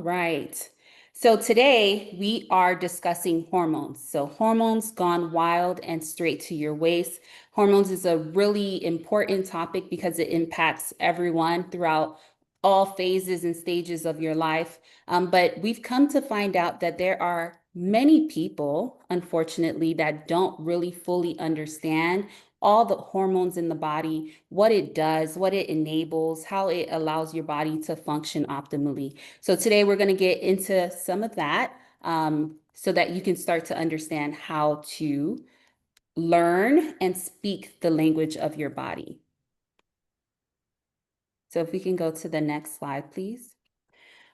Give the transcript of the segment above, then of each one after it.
All right. So today we are discussing hormones. So hormones gone wild and straight to your waist. Hormones is a really important topic because it impacts everyone throughout all phases and stages of your life. But we've come to find out that there are many people, unfortunately, that don't really fully understand all the hormones in the body, what it does, what it enables, how it allows your body to function optimally. So today we're going to get into some of that so that you can start to understand how to learn and speak the language of your body. So if we can go to the next slide, please.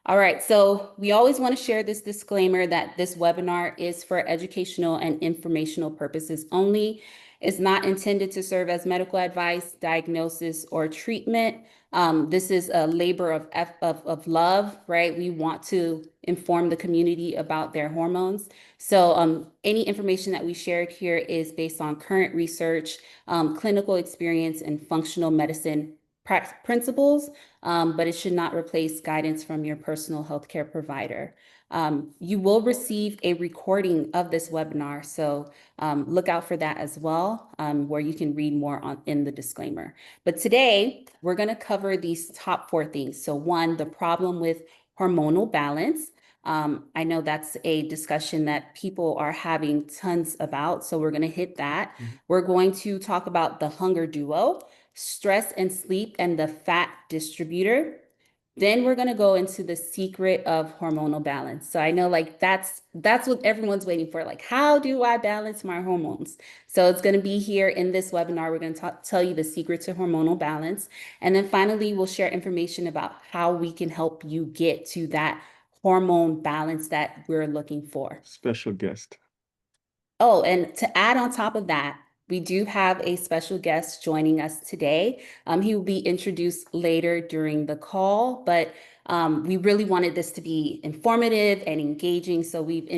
All right, so we always want to share this disclaimer that this webinar is for educational and informational purposes only. It's not intended to serve as medical advice, diagnosis, or treatment. This is a labor of love, right? We want to inform the community about their hormones. So any information that we shared here is based on current research, clinical experience, and functional medicine principles, but it should not replace guidance from your personal healthcare provider. You will receive a recording of this webinar, so look out for that as well, where you can read more in the disclaimer. But today, we're going to cover these top 4 things. So 1, the problem with hormonal balance. I know that's a discussion that people are having tons about, so we're going to hit that. We're going to talk about the hunger duo, stress and sleep, and the fat distributor. Then we're going to go into the secret of hormonal balance. So I know like that's what everyone's waiting for. Like, how do I balance my hormones? So it's going to be here in this webinar. We're going to tell you the secret to hormonal balance. And then finally, we'll share information about how we can help you get to that hormone balance that we're looking for. Special guest. Oh, and to add on top of that, we do have a special guest joining us today. He will be introduced later during the call, but we really wanted this to be informative and engaging, so we've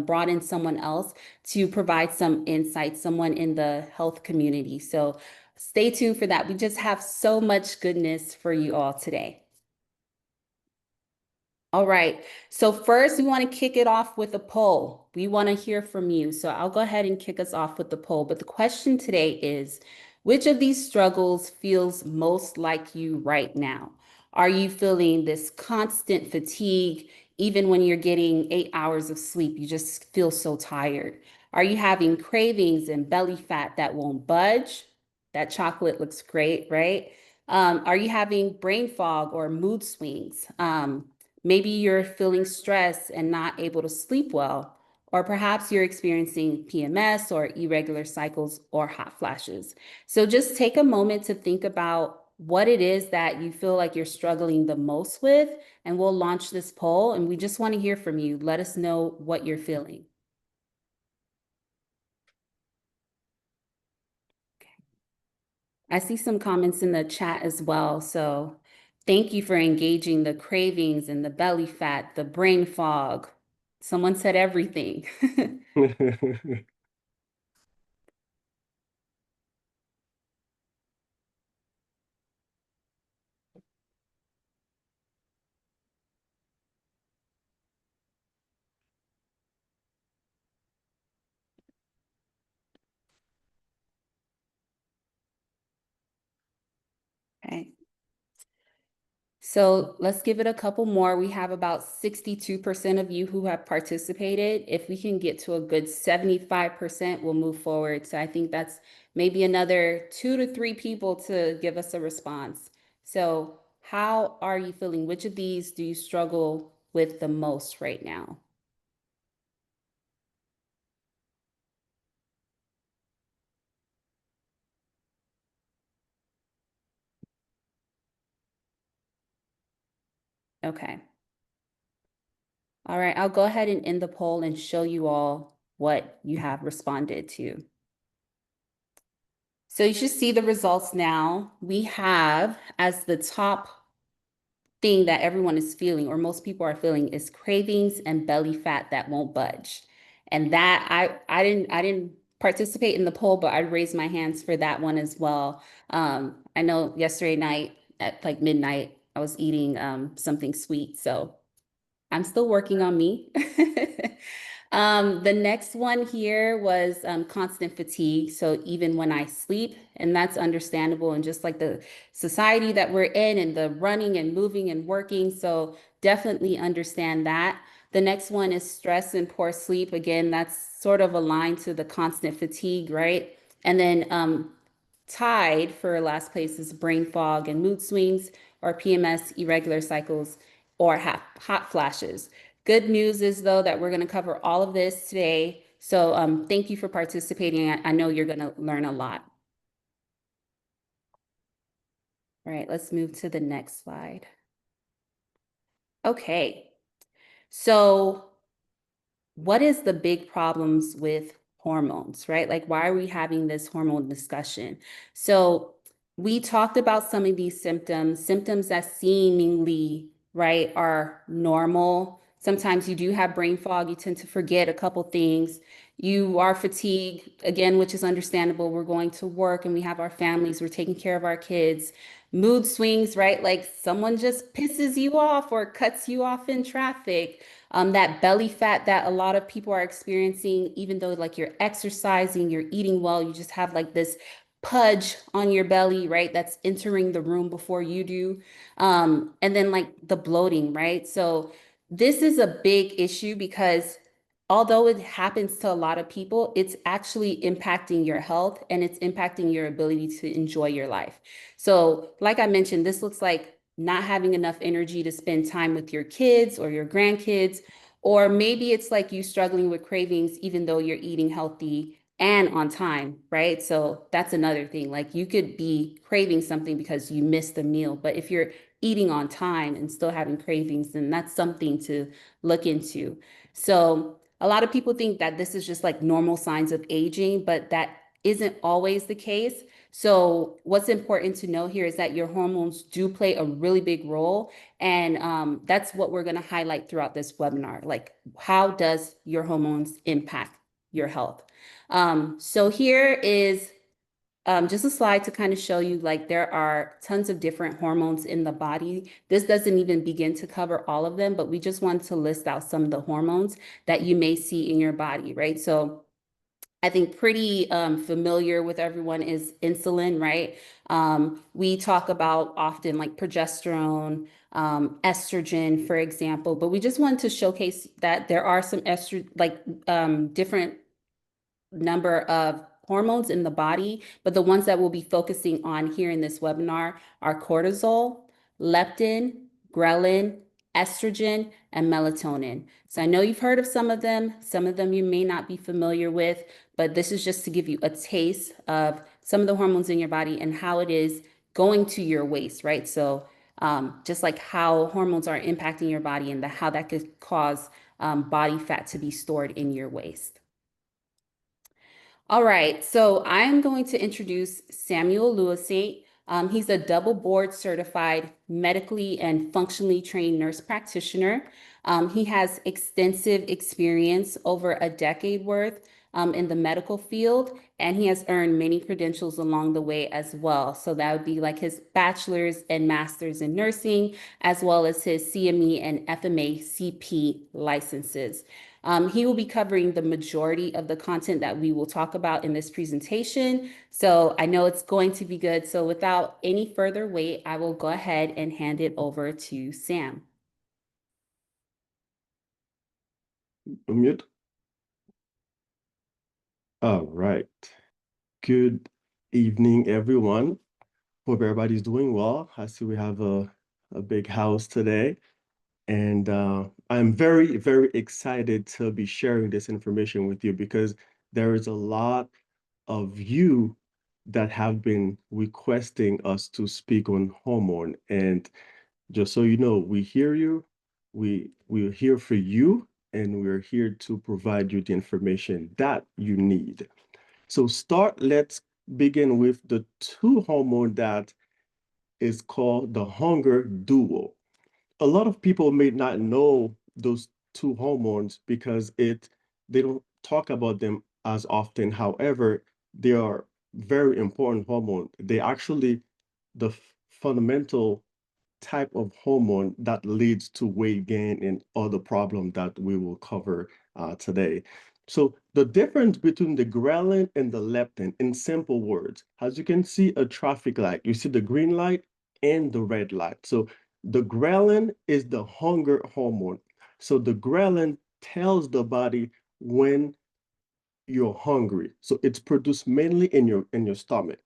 brought in someone else to provide some insight, someone in the health community. So stay tuned for that. We just have so much goodness for you all today. All right, so first we want to kick it off with a poll. We want to hear from you. So I'll go ahead and kick us off with the poll. But the question today is, which of these struggles feels most like you right now? Are you feeling this constant fatigue, even when you're getting 8 hours of sleep, you just feel so tired? Are you having cravings and belly fat that won't budge? That chocolate looks great, right? Are you having brain fog or mood swings? Maybe you're feeling stressed and not able to sleep well, or perhaps you're experiencing PMS or irregular cycles or hot flashes. So just take a moment to think about what it is that you feel like you're struggling the most with, and we'll launch this poll, and we just want to hear from you. Let us know what you're feeling. Okay. I see some comments in the chat as well, so thank you for engaging the cravings and the belly fat, the brain fog. Someone said everything. Okay. So let's give it a couple more. We have about 62% of you who have participated. If we can get to a good 75%, we'll move forward. So I think that's maybe another 2 to 3 people to give us a response. So how are you feeling? Which of these do you struggle with the most right now? Okay. All right, I'll go ahead and end the poll and show you all what you have responded to. So you should see the results now. We have as the top thing that everyone is feeling, or most people are feeling, is cravings and belly fat that won't budge. And that I didn't participate in the poll, but I raised my hands for that one as well. I know yesterday night at like midnight, I was eating something sweet. So I'm still working on me. The next one here was constant fatigue. So even when I sleep, and that's understandable, and just like the society that we're in and the running and moving and working. So definitely understand that. The next one is stress and poor sleep. Again, that's sort of aligned to the constant fatigue, right? And then tied for last place is brain fog and mood swings, or PMS, irregular cycles, or hot flashes. Good news is, though, that we're going to cover all of this today. So thank you for participating. I know you're going to learn a lot. All right, let's move to the next slide. Okay, so what is the big problems with hormones, right? Like, why are we having this hormone discussion? So we talked about some of these symptoms that seemingly, right, are normal. Sometimes you do have brain fog. You tend to forget a couple things. You are fatigued, again, which is understandable. We're going to work and we have our families. We're taking care of our kids. Mood swings, right? Like someone just pisses you off or cuts you off in traffic. That belly fat that a lot of people are experiencing, even though like you're exercising, you're eating well, you just have like this pudge on your belly, right? That's entering the room before you do. And then like the bloating, right? So this is a big issue because although it happens to a lot of people, it's actually impacting your health and it's impacting your ability to enjoy your life. So, like I mentioned, this looks like not having enough energy to spend time with your kids or your grandkids, or maybe it's like you struggling with cravings, even though you're eating healthy and on time, right? So that's another thing. Like you could be craving something because you missed a meal, but if you're eating on time and still having cravings, then that's something to look into. So a lot of people think that this is just like normal signs of aging, but that isn't always the case. So what's important to know here is that your hormones do play a really big role. And that's what we're going to highlight throughout this webinar. Like, how does your hormones impact your health? So here is just a slide to kind of show you like there are tons of different hormones in the body. This doesn't even begin to cover all of them, but we just want to list out some of the hormones that you may see in your body, right? So I think pretty familiar with everyone is insulin, right? We talk about often like progesterone, estrogen, for example, but we just wanted to showcase that there are some estrogen, like different number of hormones in the body, but the ones that we'll be focusing on here in this webinar are cortisol, leptin, ghrelin, estrogen, and melatonin. So I know you've heard of some of them you may not be familiar with, but this is just to give you a taste of some of the hormones in your body and how it is going to your waist, right? So just like how hormones are impacting your body and how that could cause body fat to be stored in your waist. All right, so I'm going to introduce Samuel Louissaint. He's a double board certified medically and functionally trained nurse practitioner. He has extensive experience, over a decade worth, in the medical field, and he has earned many credentials along the way as well. So that would be like his bachelor's and master's in nursing, as well as his CME and FMA CP licenses. He will be covering the majority of the content that we will talk about in this presentation. So I know it's going to be good. So without any further wait, I will go ahead and hand it over to Sam. Unmute. All right. Good evening, everyone. Hope everybody's doing well. I see we have a big house today. And I'm very, very excited to be sharing this information with you because there is a lot of you that have been requesting us to speak on hormone. And just so you know, we hear you, we're here for you, and we're here to provide you the information that you need. So let's begin with the two hormone that is called the hunger duo. A lot of people may not know those two hormones because they don't talk about them as often. However, they are very important hormone. They actually the fundamental type of hormone that leads to weight gain and other problems that we will cover today. So the difference between the ghrelin and the leptin, in simple words, as you can see a traffic light, you see the green light and the red light. So the ghrelin is the hunger hormone. So the ghrelin tells the body when you're hungry. So it's produced mainly in your stomach.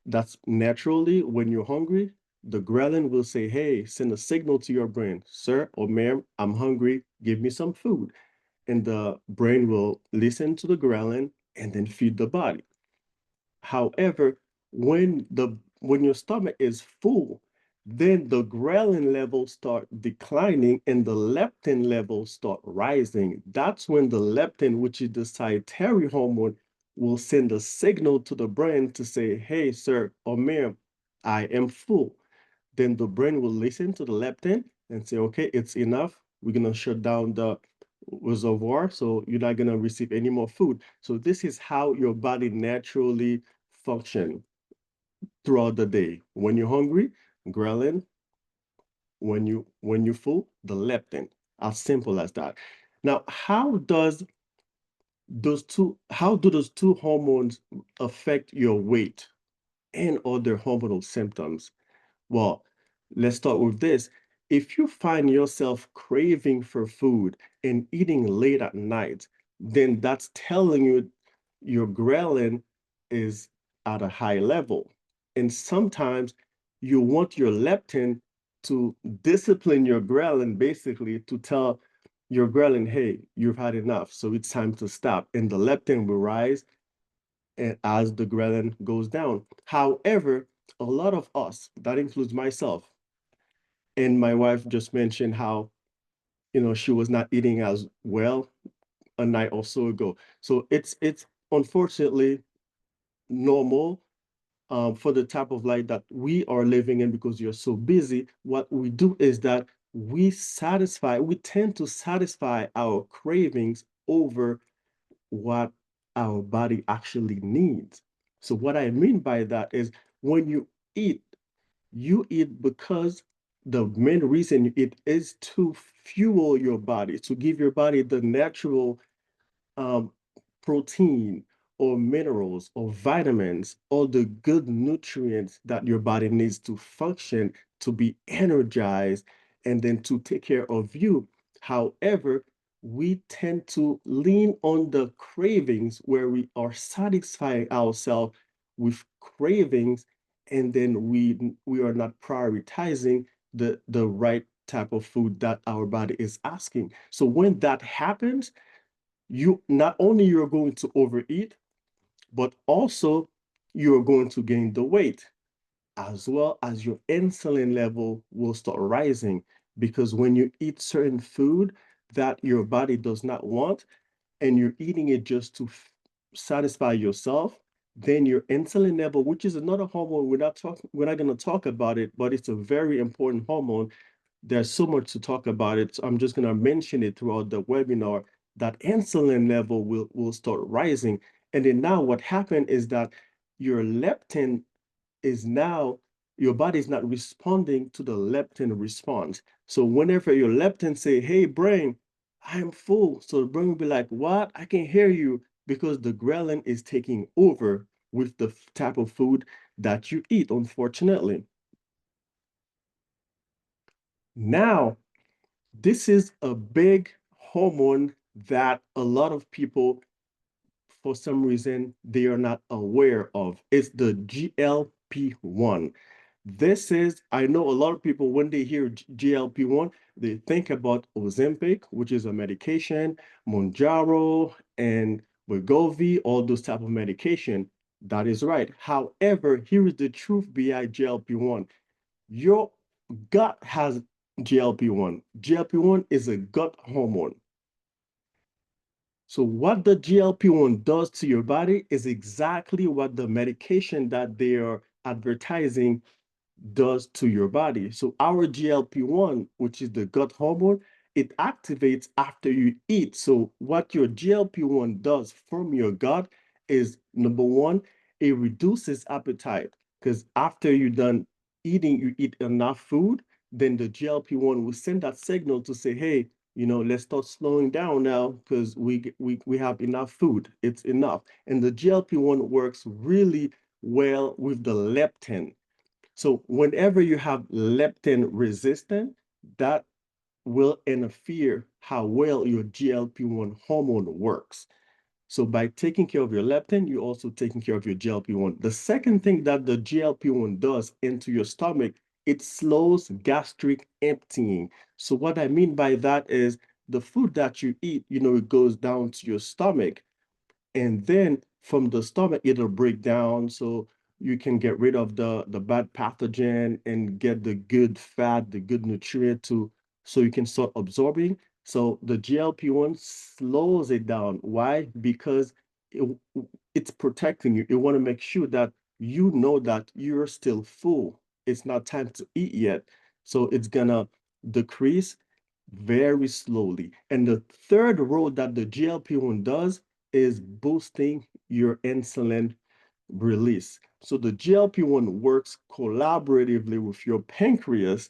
That's naturally when you're hungry, the ghrelin will say, hey, send a signal to your brain, sir or ma'am, I'm hungry, give me some food. And the brain will listen to the ghrelin and then feed the body. However, when your stomach is full, then the ghrelin levels start declining and the leptin levels start rising. That's when the leptin, which is the satiety hormone, will send a signal to the brain to say, hey, sir or ma'am, I am full. Then the brain will listen to the leptin and say, okay, it's enough. We're going to shut down the reservoir, so you're not going to receive any more food. So this is how your body naturally function throughout the day. When you're hungry, ghrelin. When you're full, the leptin. As simple as that. Now, how do those two hormones affect your weight and other hormonal symptoms? Well, let's start with this. If you find yourself craving for food and eating late at night, then that's telling you your ghrelin is at a high level. And sometimes you want your leptin to discipline your ghrelin, basically to tell your ghrelin, hey, you've had enough, so it's time to stop. And the leptin will rise as the ghrelin goes down. However, a lot of us, that includes myself, and my wife just mentioned how, she was not eating as well a night or so ago. So it's unfortunately normal for the type of life that we are living in because you're so busy. What we do is that we tend to satisfy our cravings over what our body actually needs. So what I mean by that is when eat, you eat because the main reason you eat is to fuel your body, to give your body the natural um, protein or minerals or vitamins, all the good nutrients that your body needs to function, to be energized, and then to take care of you. However, we tend to lean on the cravings where we are satisfying ourselves with cravings, and then we are not prioritizing the right type of food that our body is asking. So when that happens, you not only you're going to overeat, but also you're going to gain the weight, as well as your insulin level will start rising. Because when you eat certain food that your body does not want, and you're eating it just to satisfy yourself, then your insulin level, which is another hormone, we're not going to talk about it, but it's a very important hormone. There's so much to talk about it. So I'm just going to mention it throughout the webinar that insulin level will start rising. And then now what happened is that your leptin is now, your body is not responding to the leptin response. So whenever your leptin say, hey, brain, I'm full. So the brain will be like, what? I can hear you, because the ghrelin is taking over with the type of food that you eat, unfortunately. Now, this is a big hormone that a lot of people, for some reason, they are not aware of. It's the GLP-1. I know a lot of people, when they hear GLP-1, they think about Ozempic, which is a medication, Mounjaro, and Wegovy, all those type of medication. That is right. However, here is the truth behind GLP-1. Your gut has GLP-1. GLP-1 is a gut hormone. So what the GLP-1 does to your body is exactly what the medication that they are advertising does to your body. So our GLP-1, which is the gut hormone, it activates after you eat. So what your GLP-1 does from your gut is, number one, it reduces appetite, because after you're done you eat enough food, then the GLP-1 will send that signal to say, hey, let's start slowing down now because we have enough food. It's enough. And the GLP-1 works really well with the leptin. So whenever you have leptin resistant, that will interfere how well your GLP-1 hormone works. So by taking care of your leptin, you're also taking care of your GLP-1. The second thing that the GLP-1 does into your stomach, it slows gastric emptying. So what I mean by that is the food that you eat, it goes down to your stomach, and then from the stomach it'll break down, so you can get rid of the bad pathogen and get the good fat, the good nutrient so you can start absorbing. So the GLP-1 slows it down. Why? Because it, it's protecting you. It want to make sure that that you're still full. It's not time to eat yet. So it's gonna decrease very slowly. And the third role that the GLP-1 does is boosting your insulin release. So the GLP-1 works collaboratively with your pancreas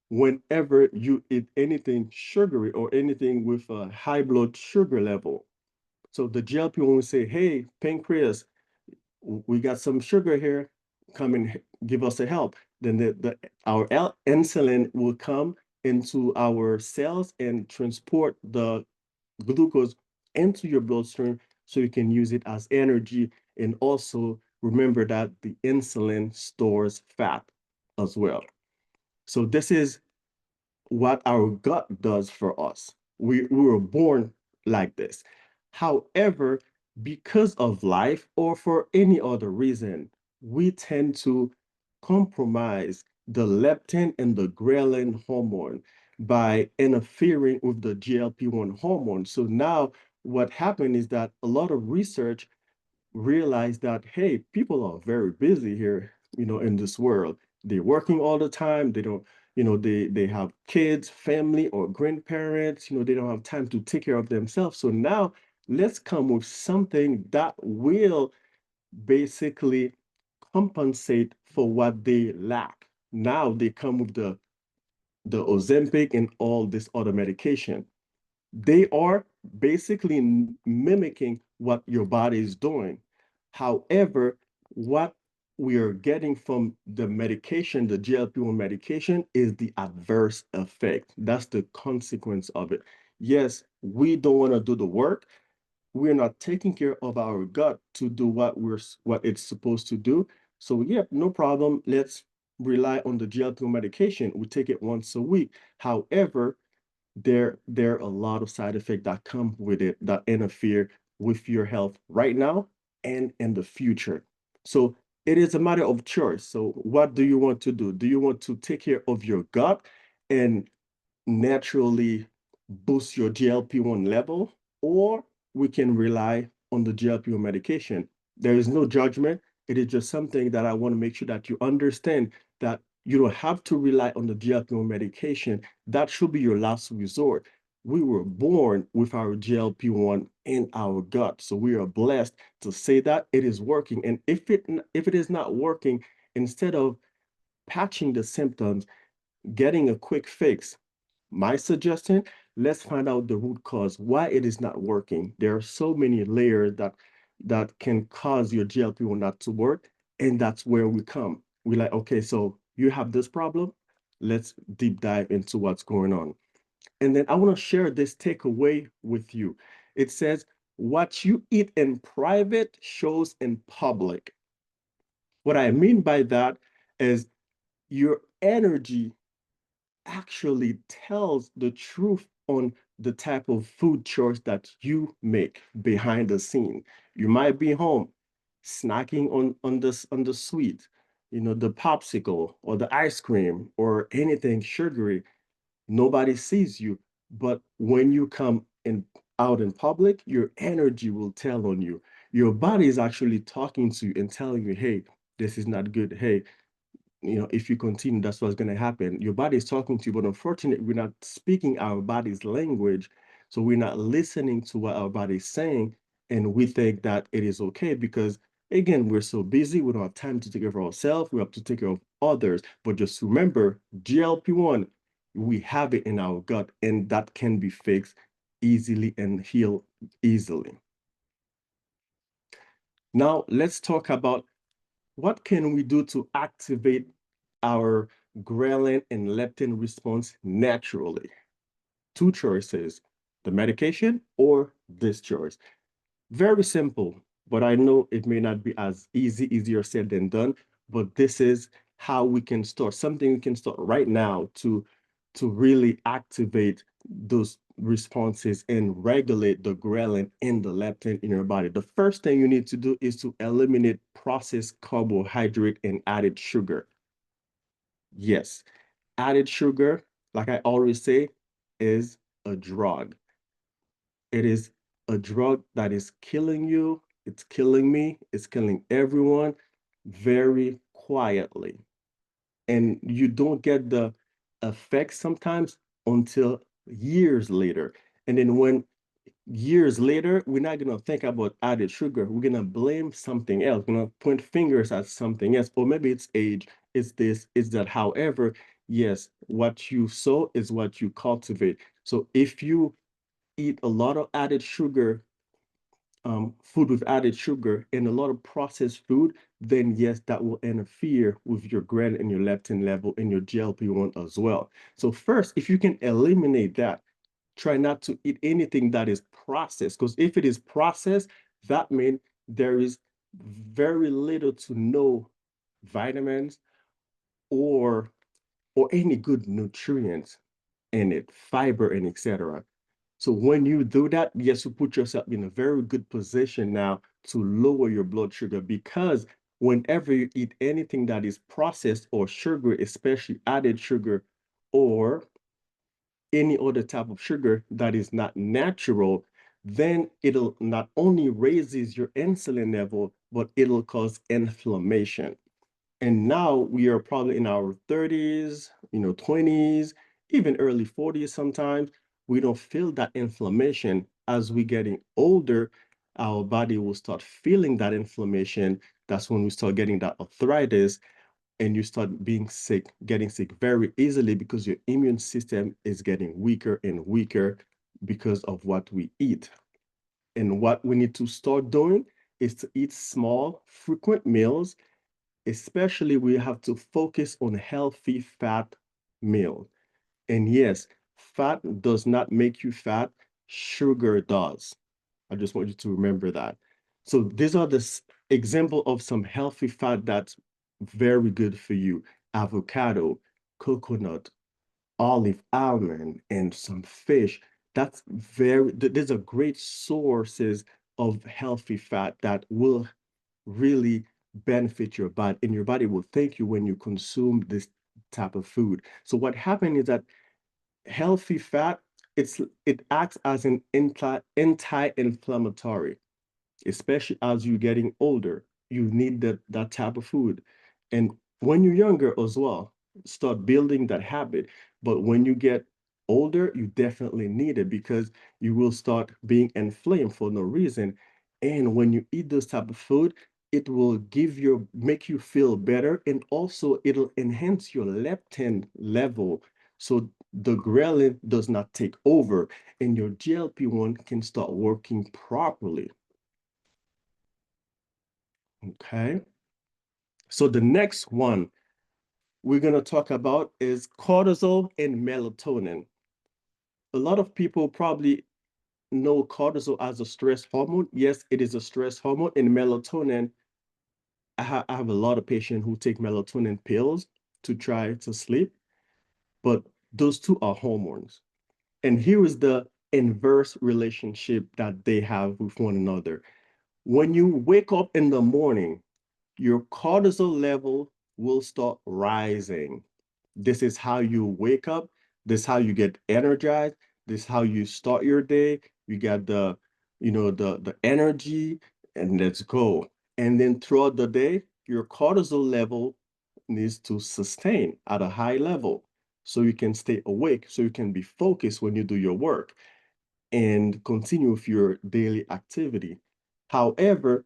whenever you eat anything sugary or anything with a high blood sugar level. So the GLP-1 will say, hey, pancreas, we got some sugar here, come and give us a help. Then our insulin will come into our cells and transport the glucose into your bloodstream so you can use it as energy. And also remember that the insulin stores fat as well. So this is what our gut does for us. We were born like this. However, because of life or for any other reason, we tend to compromise the leptin and the ghrelin hormone by interfering with the GLP-1 hormone. So now what happened is that a lot of research realized that, hey, people are very busy here, in this world. They're working all the time. They don't, they have kids, family, or grandparents. They don't have time to take care of themselves. So now let's come with something that will basically compensate for what they lack. Now they come with the Ozempic and all this other medication. They are basically mimicking what your body is doing. However, what we are getting from the medication, the GLP-1 medication, is the adverse effect. That's the consequence of it. Yes, we don't want to do the work. We're not taking care of our gut to do what it's supposed to do. So, yeah, no problem. Let's rely on the GLP-1 medication. We take it once a week. However, there are a lot of side effects that come with it that interfere with your health right now and in the future. So it is a matter of choice. So what do you want to do? Do you want to take care of your gut and naturally boost your GLP-1 level, or we can rely on the GLP-1 medication? There is no judgment. It is just something that I want to make sure that you understand, that you don't have to rely on the GLP-1 medication. That should be your last resort. We were born with our GLP-1 in our gut. So we are blessed to say that it is working. And if it is not working, instead of patching the symptoms, getting a quick fix, my suggestion, let's find out the root cause, why it is not working. There are so many layers that can cause your GLP-1 not to work, and that's where we come. We're like, okay, so you have this problem. Let's deep dive into what's going on. And then I want to share this takeaway with you. It says, what you eat in private shows in public. What I mean by that is your energy actually tells the truth on the type of food choice that you make behind the scene. You might be home snacking on the sweet, the popsicle or the ice cream or anything sugary. Nobody sees you, but when you come in out in public, your energy will tell on you. Your body is actually talking to you and telling you, hey, this is not good. Hey, if you continue, that's what's going to happen. Your body is talking to you, but unfortunately, we're not speaking our body's language. So we're not listening to what our body is saying. And we think that it is okay because, again, we're so busy. We don't have time to take care of ourselves. We have to take care of others. But just remember, GLP-1, we have it in our gut, and that can be fixed easily and healed easily. Now, let's talk about what can we do to activate our ghrelin and leptin response naturally. Two choices, the medication or this choice. Very simple, but I know it may not be as easier said than done, but this is how we can start, something we can start right now to really activate those responses and regulate the ghrelin and the leptin in your body. The first thing you need to do is to eliminate processed carbohydrate and added sugar. Yes, added sugar, like I always say, is a drug. It is a drug that is killing you. It's killing me. It's killing everyone very quietly. And you don't get the effects sometimes until years later. And then when years later, we're not going to think about added sugar. We're going to blame something else. We're going to point fingers at something else. Or maybe it's age, it's this, it's that. However, yes, what you sow is what you cultivate. So if you eat a lot of added sugar, food with added sugar, and a lot of processed food, then yes, that will interfere with your ghrelin and your leptin level and your GLP-1 as well. So first, if you can eliminate that, try not to eat anything that is processed, because if it is processed, that means there is very little to no vitamins or any good nutrients in it, fiber and etc. So when you do that, yes, you put yourself in a very good position now to lower your blood sugar, because whenever you eat anything that is processed or sugar, especially added sugar or any other type of sugar that is not natural, then it'll not only raises your insulin level, but it'll cause inflammation. And now we are probably in our 30s, 20s, even early 40s sometimes. We don't feel that inflammation. As we getting older, our body will start feeling that inflammation. That's when we start getting that arthritis, and you start being sick, getting sick very easily, because your immune system is getting weaker and weaker because of what we eat. And what we need to start doing is to eat small, frequent meals. Especially, we have to focus on healthy fat meal. And yes, fat does not make you fat, sugar does. I just want you to remember that. So these are the example of some healthy fat that's very good for you. Avocado, coconut, olive, almond, and some fish. That's these are great sources of healthy fat that will really benefit your body, and your body will thank you when you consume this type of food. So what happened is that healthy fat, it acts as an anti-inflammatory, especially as you're getting older. You need that type of food. And when you're younger as well, start building that habit. But when you get older, you definitely need it, because you will start being inflamed for no reason. And when you eat this type of food, it will make you feel better, and also it'll enhance your leptin level. So the ghrelin does not take over, and your GLP-1 can start working properly. Okay. So the next one we're going to talk about is cortisol and melatonin. A lot of people probably know cortisol as a stress hormone. Yes, it is a stress hormone. And melatonin, I have a lot of patients who take melatonin pills to try to sleep, but those two are hormones. And here is the inverse relationship that they have with one another. When you wake up in the morning, your cortisol level will start rising. This is how you wake up. This is how you get energized. This is how you start your day. You got the energy, and let's go. And then throughout the day, your cortisol level needs to sustain at a high level so you can stay awake, so you can be focused when you do your work and continue with your daily activity. However,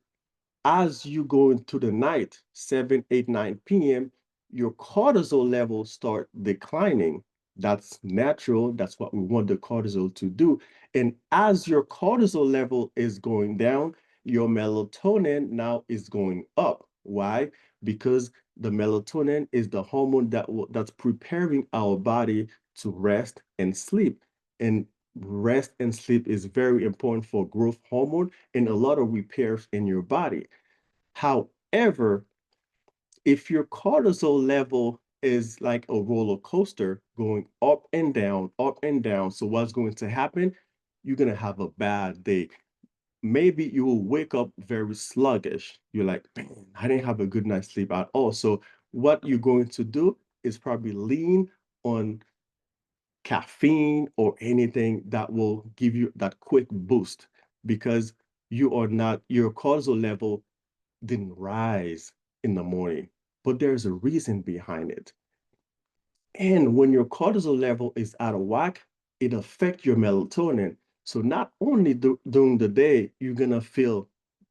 as you go into the night, 7, 8, 9 p.m., your cortisol levels start declining. That's natural. That's what we want the cortisol to do. And as your cortisol level is going down, your melatonin now is going up. Why? Because the melatonin is the hormone that's preparing our body to rest and sleep. And rest and sleep is very important for growth hormone and a lot of repairs in your body. However, if your cortisol level is like a roller coaster going up and down, so what's going to happen? You're going to have a bad day. Maybe you will wake up very sluggish. You're like, man, I didn't have a good night's sleep at all. So what you're going to do is probably lean on caffeine or anything that will give you that quick boost because your cortisol level didn't rise in the morning, but there's a reason behind it. And when your cortisol level is out of whack, it affects your melatonin. So not only during the day, you're gonna feel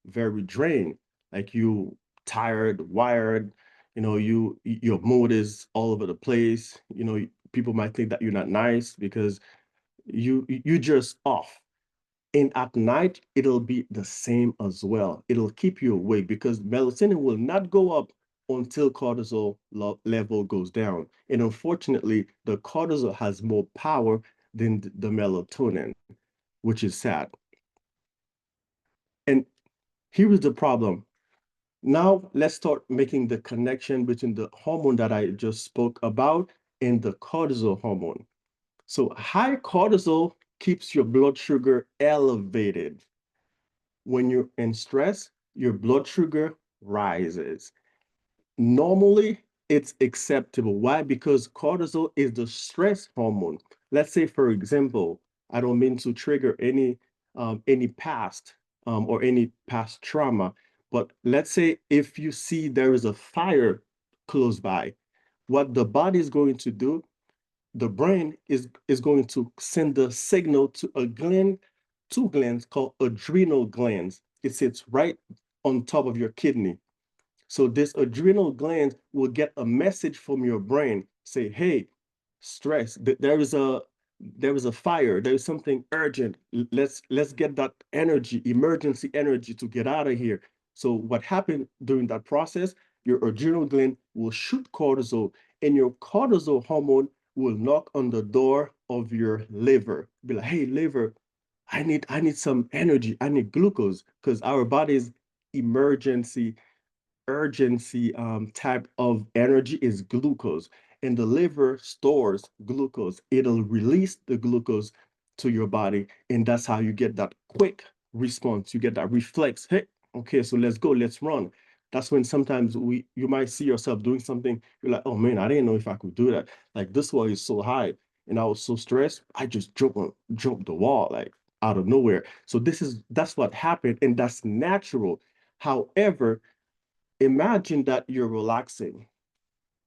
very drained, like you tired, wired, your mood is all over the place. People might think that you're not nice because you're just off. And at night, it'll be the same as well. It'll keep you awake because melatonin will not go up until cortisol level goes down. And unfortunately, the cortisol has more power than the melatonin, which is sad. And here is the problem. Now, let's start making the connection between the hormone that I just spoke about and the cortisol hormone. So high cortisol keeps your blood sugar elevated. When you're in stress, your blood sugar rises. Normally, it's acceptable. Why? Because cortisol is the stress hormone. Let's say, for example, I don't mean to trigger any past or any past trauma, but let's say if you see there is a fire close by, what the body is going to do, the brain is going to send the signal to a gland, two glands called adrenal glands. It sits right on top of your kidney. So this adrenal gland will get a message from your brain, say, hey, stress, there is a fire, there is something urgent. Let's get that energy, emergency energy to get out of here. So what happened during that process, your adrenal gland will shoot cortisol, and your cortisol hormone will knock on the door of your liver. Be like, hey, liver, I need some energy. I need glucose because our body's emergency urgency type of energy is glucose, and the liver stores glucose. It'll release the glucose to your body, and that's how you get that quick response. You get that reflex. Hey, okay, so let's go, let's run. That's when sometimes you might see yourself doing something. You're like, oh man, I didn't know if I could do that. Like this wall is so high, and I was so stressed. I just jumped the wall like out of nowhere. So that's what happened, and that's natural. However, imagine that you're relaxing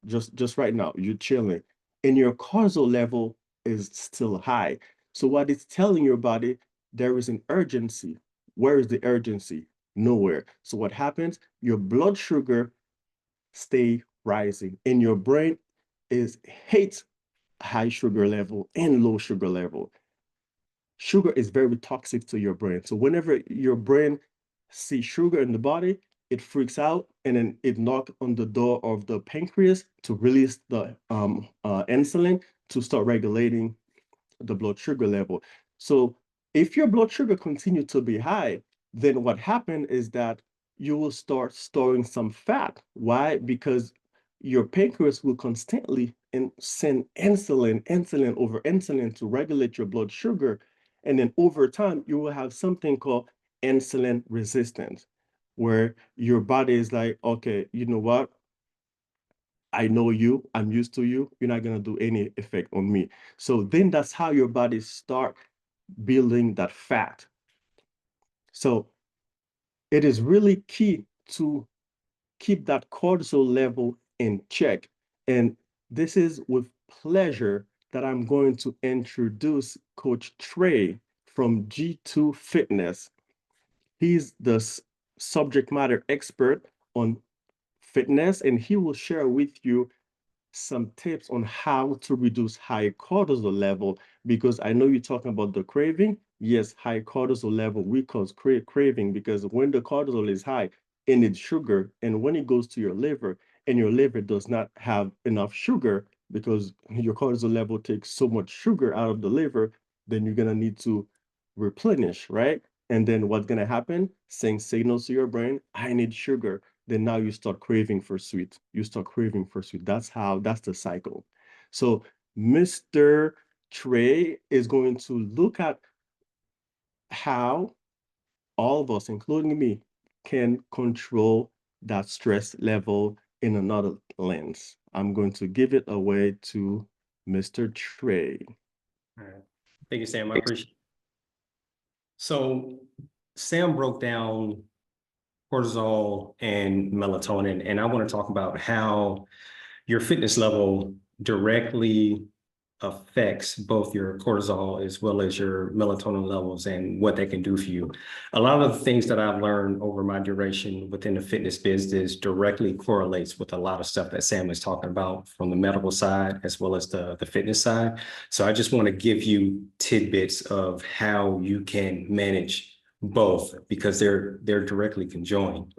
just right now, you're chilling, and your cortisol level is still high. So what it's telling your body, there is an urgency. Where is the urgency? Nowhere. So what happens? Your blood sugar stay rising, and your brain is hates high sugar level and low sugar level. Sugar is very toxic to your brain. So whenever your brain sees sugar in the body, it freaks out and then it knocks on the door of the pancreas to release the insulin to start regulating the blood sugar level. So if your blood sugar continues to be high, then what happened is that you will start storing some fat. Why? Because your pancreas will constantly send insulin over insulin to regulate your blood sugar. And then over time, you will have something called insulin resistance, where your body is like, okay, you know what? I know you, I'm used to you, you're not gonna do any effect on me. So then that's how your body start building that fat. So it is really key to keep that cortisol level in check. And this is with pleasure that I'm going to introduce Coach Trey from G2 Fitness. He's the subject matter expert on fitness, and he will share with you some tips on how to reduce high cortisol level, because I know you're talking about the craving. Yes, high cortisol level we cause craving, because when the cortisol is high, it needs sugar, and when it goes to your liver and your liver does not have enough sugar because your cortisol level takes so much sugar out of the liver, then you're gonna need to replenish, right? And then what's gonna happen? Send signals to your brain, I need sugar. Then now you start craving for sweet. You start craving for sweet. That's the cycle. So Mr. Trey is going to look at how all of us, including me, can control that stress level in another lens. I'm going to give it away to Mr. Trey. All right. Thank you, Sam. I appreciate it. So Sam broke down cortisol and melatonin, and I want to talk about how your fitness level directly affects both your cortisol as well as your melatonin levels and what they can do for you. A lot of the things that I've learned over my duration within the fitness business directly correlates with a lot of stuff that Sam is talking about from the medical side as well as the fitness side. So I just want to give you tidbits of how you can manage both because they're directly conjoined.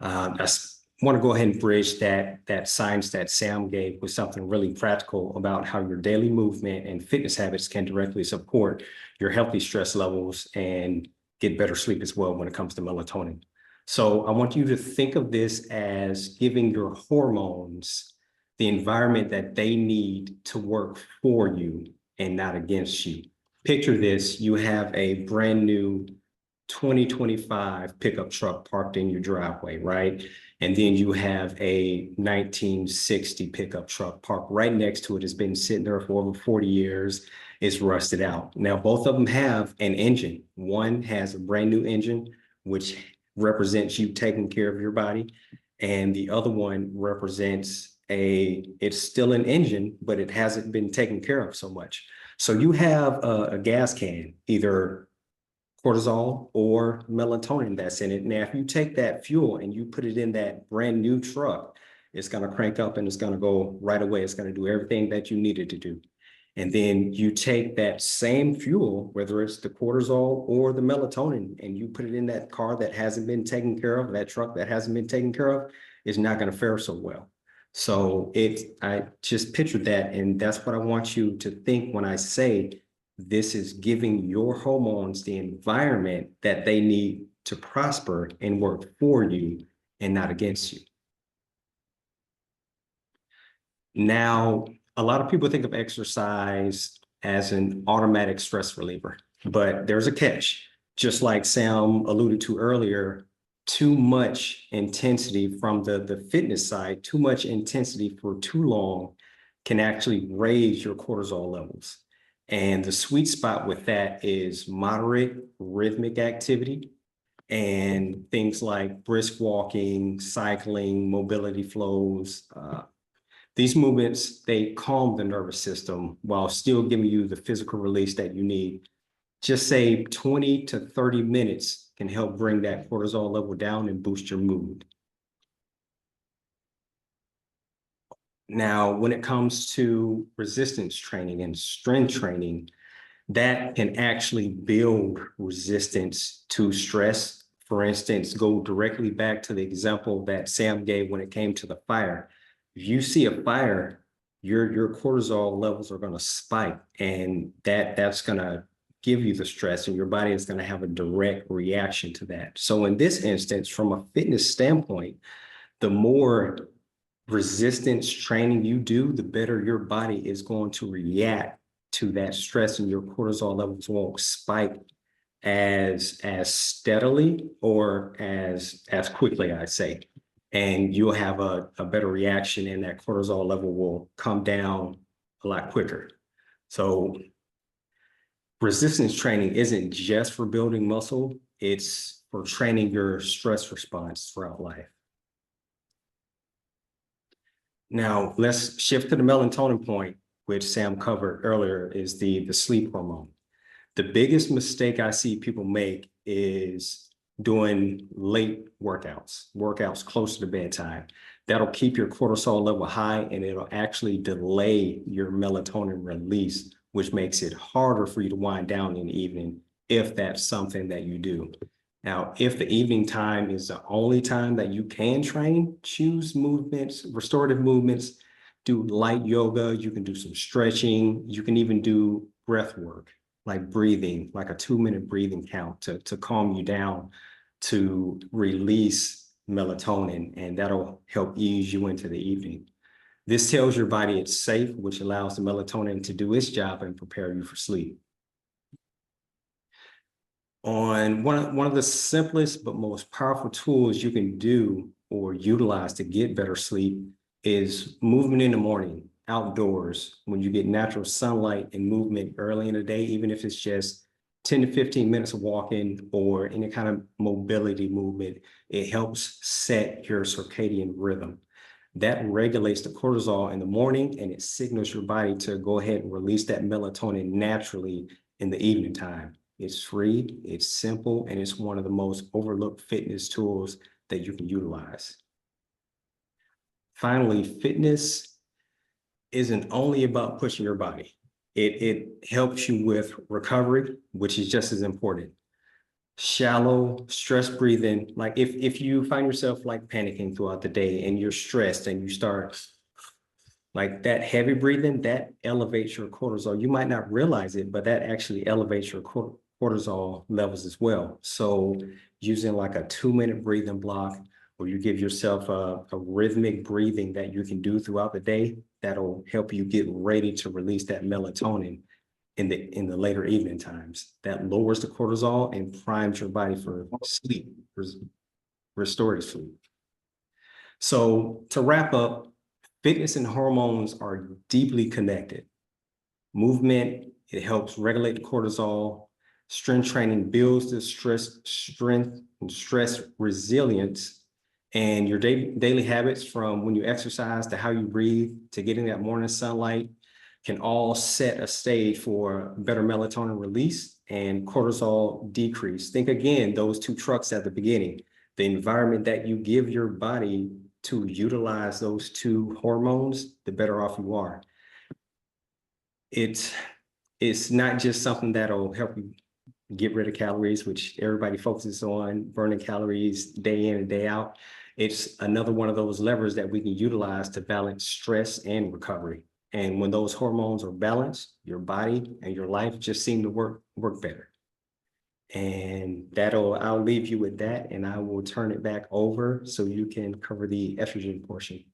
I want to go ahead and bridge that science that Sam gave with something really practical about how your daily movement and fitness habits can directly support your healthy stress levels and get better sleep as well when it comes to melatonin. So I want you to think of this as giving your hormones the environment that they need to work for you and not against you. Picture this, you have a brand new 2025 pickup truck parked in your driveway, right? And then you have a 1960 pickup truck parked right next to it. It's been sitting there for over 40 years. It's rusted out. Now, both of them have an engine. One has a brand new engine, which represents you taking care of your body. And the other one represents it's still an engine, but it hasn't been taken care of so much. So you have a gas can, either cortisol or melatonin that's in it. Now, if you take that fuel and you put it in that brand new truck, it's going to crank up and it's going to go right away. It's going to do everything that you need it to do. And then you take that same fuel, whether it's the cortisol or the melatonin, and you put it in that car that hasn't been taken care of, that truck that hasn't been taken care of, it's not going to fare so well. So I just pictured that. And that's what I want you to think when I say this is giving your hormones the environment that they need to prosper and work for you and not against you. Now, a lot of people think of exercise as an automatic stress reliever, but there's a catch. Just like Sam alluded to earlier, too much intensity from the fitness side, too much intensity for too long can actually raise your cortisol levels. And the sweet spot with that is moderate rhythmic activity and things like brisk walking, cycling, mobility flows. These movements, they calm the nervous system while still giving you the physical release that you need. Just say 20 to 30 minutes can help bring that cortisol level down and boost your mood. Now, when it comes to resistance training and strength training, that can actually build resistance to stress. For instance, go directly back to the example that Sam gave when it came to the fire. If you see a fire, your cortisol levels are going to spike, and that's going to give you the stress, and your body is going to have a direct reaction to that. So in this instance, from a fitness standpoint, the more resistance training you do, the better your body is going to react to that stress, and your cortisol levels won't spike as steadily or as quickly, I'd say. And you'll have a better reaction, and that cortisol level will come down a lot quicker. So resistance training isn't just for building muscle, it's for training your stress response throughout life. Now, let's shift to the melatonin point, which Sam covered earlier, is the sleep hormone. The biggest mistake I see people make is doing late workouts closer to bedtime. That'll keep your cortisol level high, and it'll actually delay your melatonin release, which makes it harder for you to wind down in the evening if that's something that you do. Now, if the evening time is the only time that you can train, choose movements, restorative movements, do light yoga, you can do some stretching, you can even do breath work, like breathing, like a 2-minute breathing count to calm you down, to release melatonin, and that'll help ease you into the evening. This tells your body it's safe, which allows the melatonin to do its job and prepare you for sleep. On one of the simplest but most powerful tools you can do or utilize to get better sleep is movement in the morning, outdoors, when you get natural sunlight and movement early in the day, even if it's just 10 to 15 minutes of walking or any kind of mobility movement. It helps set your circadian rhythm. That regulates the cortisol in the morning, and it signals your body to go ahead and release that melatonin naturally in the evening time. It's free, it's simple, and it's one of the most overlooked fitness tools that you can utilize. Finally, fitness isn't only about pushing your body. It helps you with recovery, which is just as important. Shallow stress breathing, like if you find yourself like panicking throughout the day and you're stressed and you start like that heavy breathing, that elevates your cortisol. You might not realize it, but that actually elevates your cortisol levels as well. So using like a 2-minute breathing block, or you give yourself a rhythmic breathing that you can do throughout the day, that'll help you get ready to release that melatonin in the later evening times. That lowers the cortisol and primes your body for sleep, restorative sleep. So to wrap up, fitness and hormones are deeply connected. Movement, it helps regulate the cortisol. Strength training builds the strength and stress resilience. And your daily habits, from when you exercise to how you breathe to getting that morning sunlight, can all set a stage for better melatonin release and cortisol decrease. Think again, those two trucks at the beginning, the environment that you give your body to utilize those two hormones, the better off you are. It's not just something that'll help you get rid of calories, which everybody focuses on, burning calories day in and day out. It's another one of those levers that we can utilize to balance stress and recovery. And when those hormones are balanced, your body and your life just seem to work better. And I'll leave you with that, and I will turn it back over so you can cover the estrogen portion.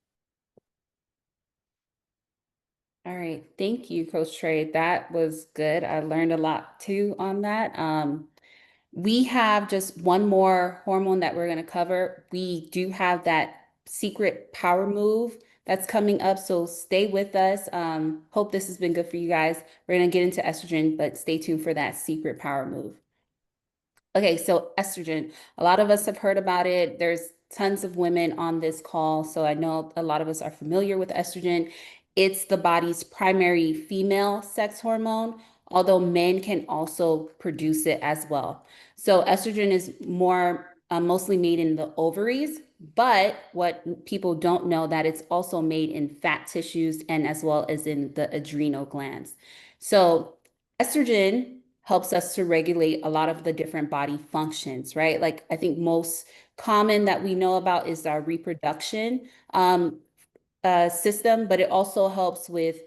All right, thank you, Coach Trey. That was good. I learned a lot too on that. We have just one more hormone that we're going to cover. We do have that secret power move that's coming up, so stay with us. Hope this has been good for you guys. We're going to get into estrogen, but stay tuned for that secret power move. Okay, so estrogen, a lot of us have heard about it. There's tons of women on this call, so I know a lot of us are familiar with estrogen. It's the body's primary female sex hormone, although men can also produce it as well. So estrogen is mostly made in the ovaries, but what people don't know that it's also made in fat tissues and as well as in the adrenal glands. So estrogen helps us to regulate a lot of the different body functions, right? Like I think most common that we know about is our reproduction system, but it also helps with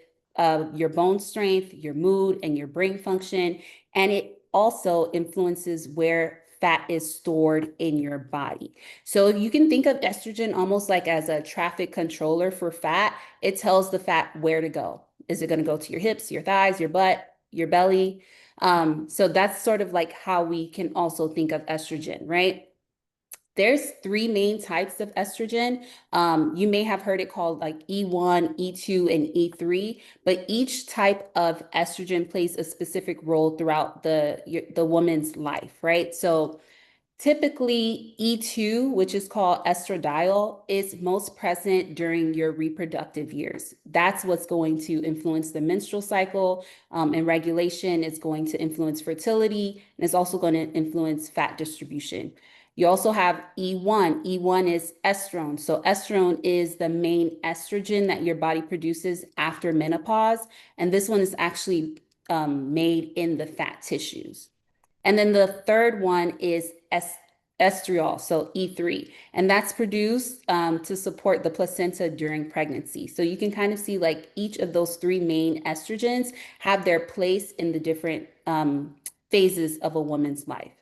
your bone strength, your mood, and your brain function. And it also influences where fat is stored in your body. So you can think of estrogen almost like as a traffic controller for fat. It tells the fat where to go. Is it going to go to your hips, your thighs, your butt, your belly? So that's sort of like how we can also think of estrogen, right? There's 3 main types of estrogen. You may have heard it called like E1, E2, and E3, but each type of estrogen plays a specific role throughout the woman's life, right? So typically E2, which is called estradiol, is most present during your reproductive years. That's what's going to influence the menstrual cycle and regulation. It's going to influence fertility, and it's also going to influence fat distribution. You also have E1. E1 is estrone. So estrone is the main estrogen that your body produces after menopause. And this one is actually made in the fat tissues. And then the third one is estriol, so E3, and that's produced to support the placenta during pregnancy. So you can kind of see like each of those three main estrogens have their place in the different phases of a woman's life.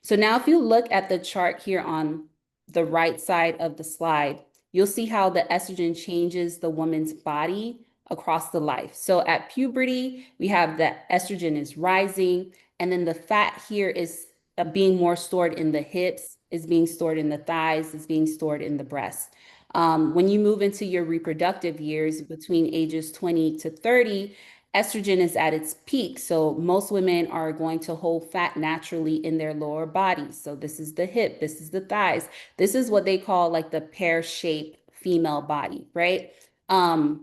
So now if you look at the chart here on the right side of the slide, you'll see how the estrogen changes the woman's body across the life. So at puberty, we have that estrogen is rising, and then the fat here is being more stored in the hips, is being stored in the thighs, is being stored in the breast. When you move into your reproductive years between ages 20 to 30, estrogen is at its peak. So most women are going to hold fat naturally in their lower bodies. So this is the hip, this is the thighs. This is what they call like the pear-shaped female body, right? But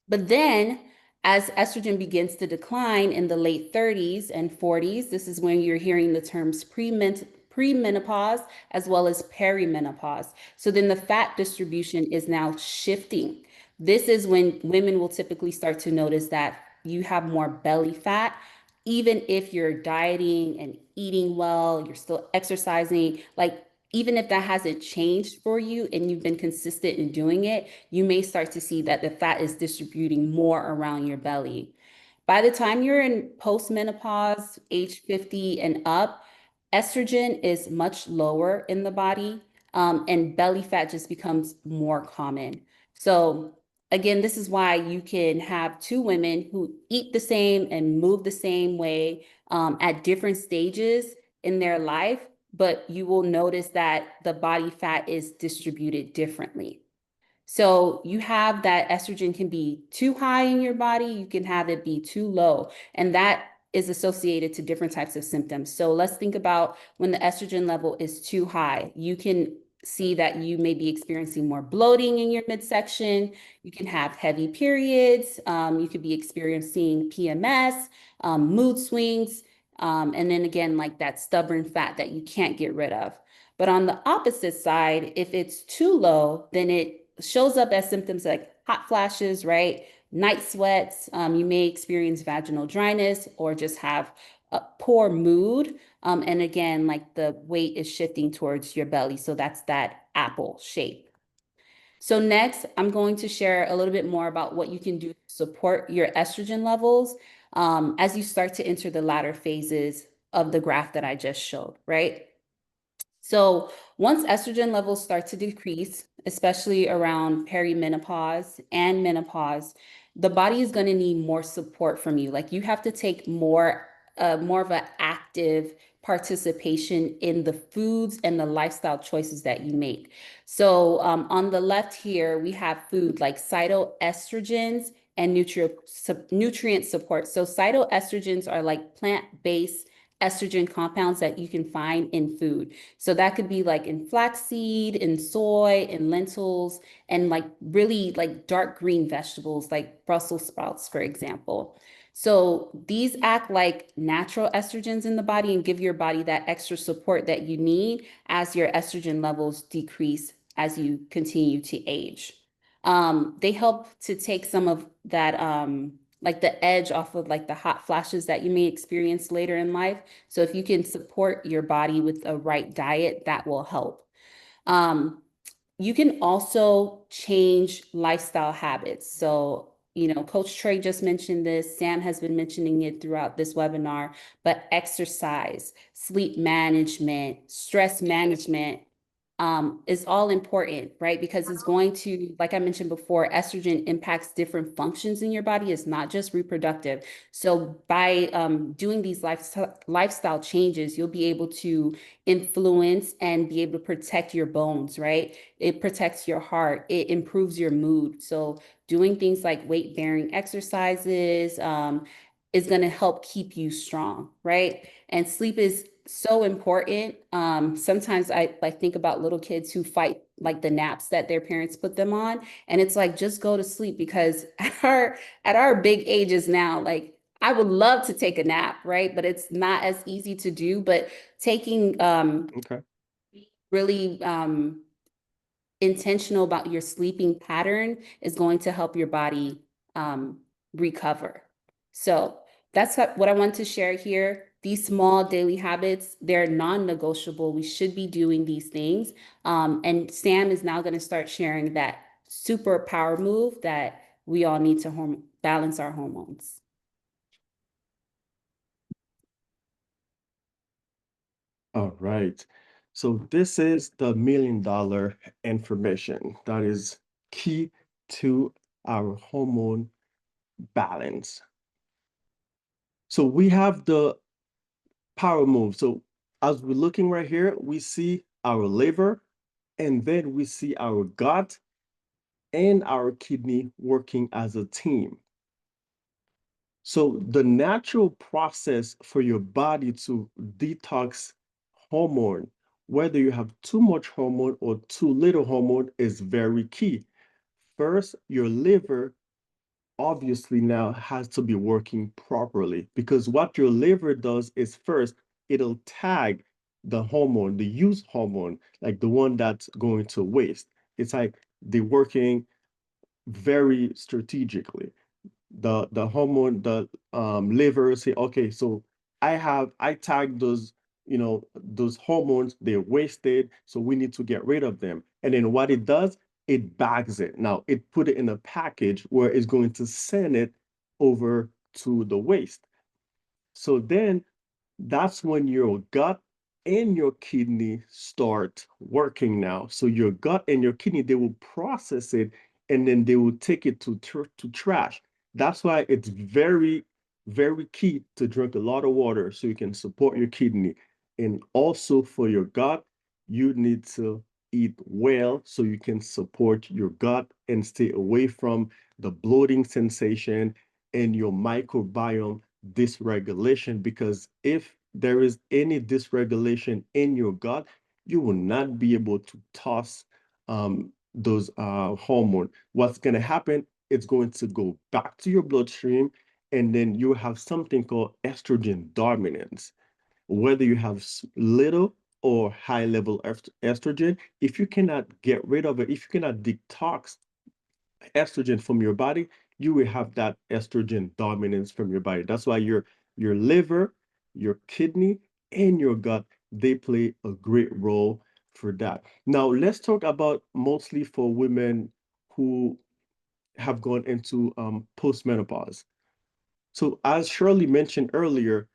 then as estrogen begins to decline in the late 30s and 40s, this is when you're hearing the terms premenopause as well as perimenopause. So then the fat distribution is now shifting. This is when women will typically start to notice that you have more belly fat, even if you're dieting and eating well, you're still exercising, like even if that hasn't changed for you and you've been consistent in doing it, you may start to see that the fat is distributing more around your belly. By the time you're in postmenopause, age 50 and up, estrogen is much lower in the body, and belly fat just becomes more common. So again, this is why you can have two women who eat the same and move the same way at different stages in their life, but you will notice that the body fat is distributed differently. So you have that estrogen can be too high in your body, you can have it be too low, and that is associated to different types of symptoms. So let's think about when the estrogen level is too high. You can see that you may be experiencing more bloating in your midsection. You can have heavy periods. You could be experiencing PMS, mood swings, and then again, like that stubborn fat that you can't get rid of. But on the opposite side, if it's too low, then it shows up as symptoms like hot flashes, right? Night sweats. You may experience vaginal dryness or just have a poor mood. And again, like the weight is shifting towards your belly. So that's that apple shape. So next, I'm going to share a little bit more about what you can do to support your estrogen levels as you start to enter the latter phases of the graph that I just showed, right? So once estrogen levels start to decrease, especially around perimenopause and menopause, the body is going to need more support from you. Like you have to take more of an active participation in the foods and the lifestyle choices that you make. So on the left here, we have food like phytoestrogens and nutrient support. So phytoestrogens are like plant-based estrogen compounds that you can find in food. So that could be like in flaxseed, in soy, in lentils, and like really like dark green vegetables like Brussels sprouts, for example. So these act like natural estrogens in the body and give your body that extra support that you need as your estrogen levels decrease as you continue to age. They help to take some of that like the edge off of like the hot flashes that you may experience later in life. So if you can support your body with a right diet, that will help. You can also change lifestyle habits. So, you know, Coach Trey just mentioned this, Sam has been mentioning it throughout this webinar, but exercise, sleep management, stress management, is all important, right? Because it's going to, like I mentioned before, estrogen impacts different functions in your body. It's not just reproductive. So by doing these lifestyle changes, you'll be able to influence and be able to protect your bones, right? It protects your heart. It improves your mood. So doing things like weight-bearing exercises is going to help keep you strong, right? And sleep is so important. Sometimes I think about little kids who fight like the naps that their parents put them on, and it's like just go to sleep, because at our big ages now, like I would love to take a nap, right? But it's not as easy to do. But taking Okay. really intentional about your sleeping pattern is going to help your body recover. So that's what I want to share here. These small daily habits, they're non-negotiable. We should be doing these things. And Sam is now going to start sharing that super power move that we all need to balance our hormones. All right. So this is the $1 million information that is key to our hormone balance. So we have the power move. So as we're looking right here, we see our liver, and then we see our gut and our kidney working as a team. So the natural process for your body to detox hormone, whether you have too much hormone or too little hormone, is very key. First, your liver obviously now has to be working properly, because what your liver does is first, it'll tag the hormone, the used hormone, like the one that's going to waste. It's like they're working very strategically. The hormone, the liver say, okay, so I tagged those, those hormones, they're wasted, so we need to get rid of them. And then what it does, it bags it. Now it put it in a package where it's going to send it over to the waste. So then that's when your gut and your kidney start working now. So your gut and your kidney, they will process it, and then they will take it to trash. That's why it's very, very key to drink a lot of water so you can support your kidney. And also for your gut, you need to eat well so you can support your gut and stay away from the bloating sensation and your microbiome dysregulation, because if there is any dysregulation in your gut, you will not be able to toss those hormones. What's going to happen, it's going to go back to your bloodstream, and then you have something called estrogen dominance. Whether you have little or high level estrogen, if you cannot get rid of it, if you cannot detox estrogen from your body, you will have that estrogen dominance from your body. That's why your liver, your kidney, and your gut, they play a great role for that. Now, let's talk about mostly for women who have gone into postmenopause. So as Shirley mentioned earlier,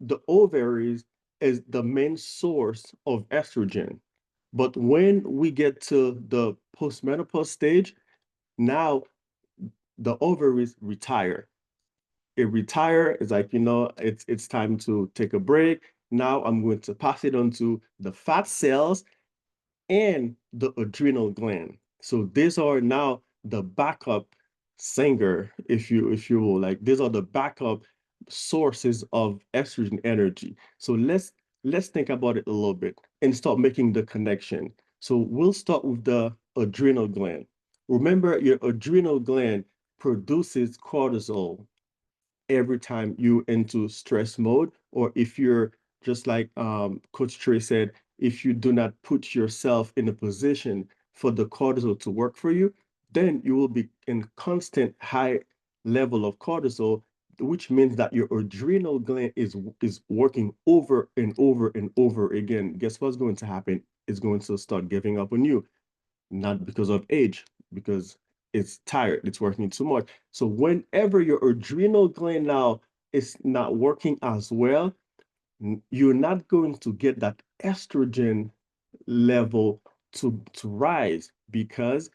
the ovaries is the main source of estrogen. But when we get to the postmenopause stage, now the ovaries retire. It retire. It's like, it's time to take a break. Now I'm going to pass it on to the fat cells and the adrenal gland. So these are now the backup singer, if you will. Like, these are the backup sources of estrogen energy. So let's think about it a little bit and start making the connection. So we'll start with the adrenal gland. Remember, your adrenal gland produces cortisol every time you into stress mode, or if you're just like Coach Trey said, if you do not put yourself in a position for the cortisol to work for you, then you will be in constant high level of cortisol, which means that your adrenal gland is working over and over and over again. Guess what's going to happen? It's going to start giving up on you, not because of age, because it's tired, it's working too much. So whenever your adrenal gland now is not working as well, you're not going to get that estrogen level to rise, because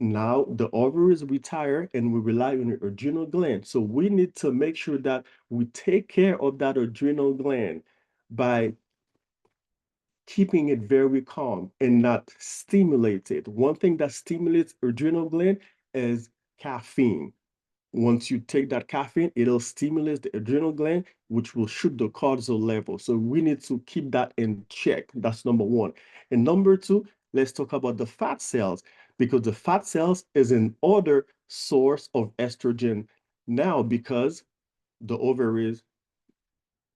now the ovaries retire and we rely on your adrenal gland. So we need to make sure that we take care of that adrenal gland by keeping it very calm and not stimulated. One thing that stimulates adrenal gland is caffeine. Once you take that caffeine, it'll stimulate the adrenal gland, which will shoot the cortisol level. So we need to keep that in check. That's number one. And number two, let's talk about the fat cells, because the fat cells is an other source of estrogen now, because the ovaries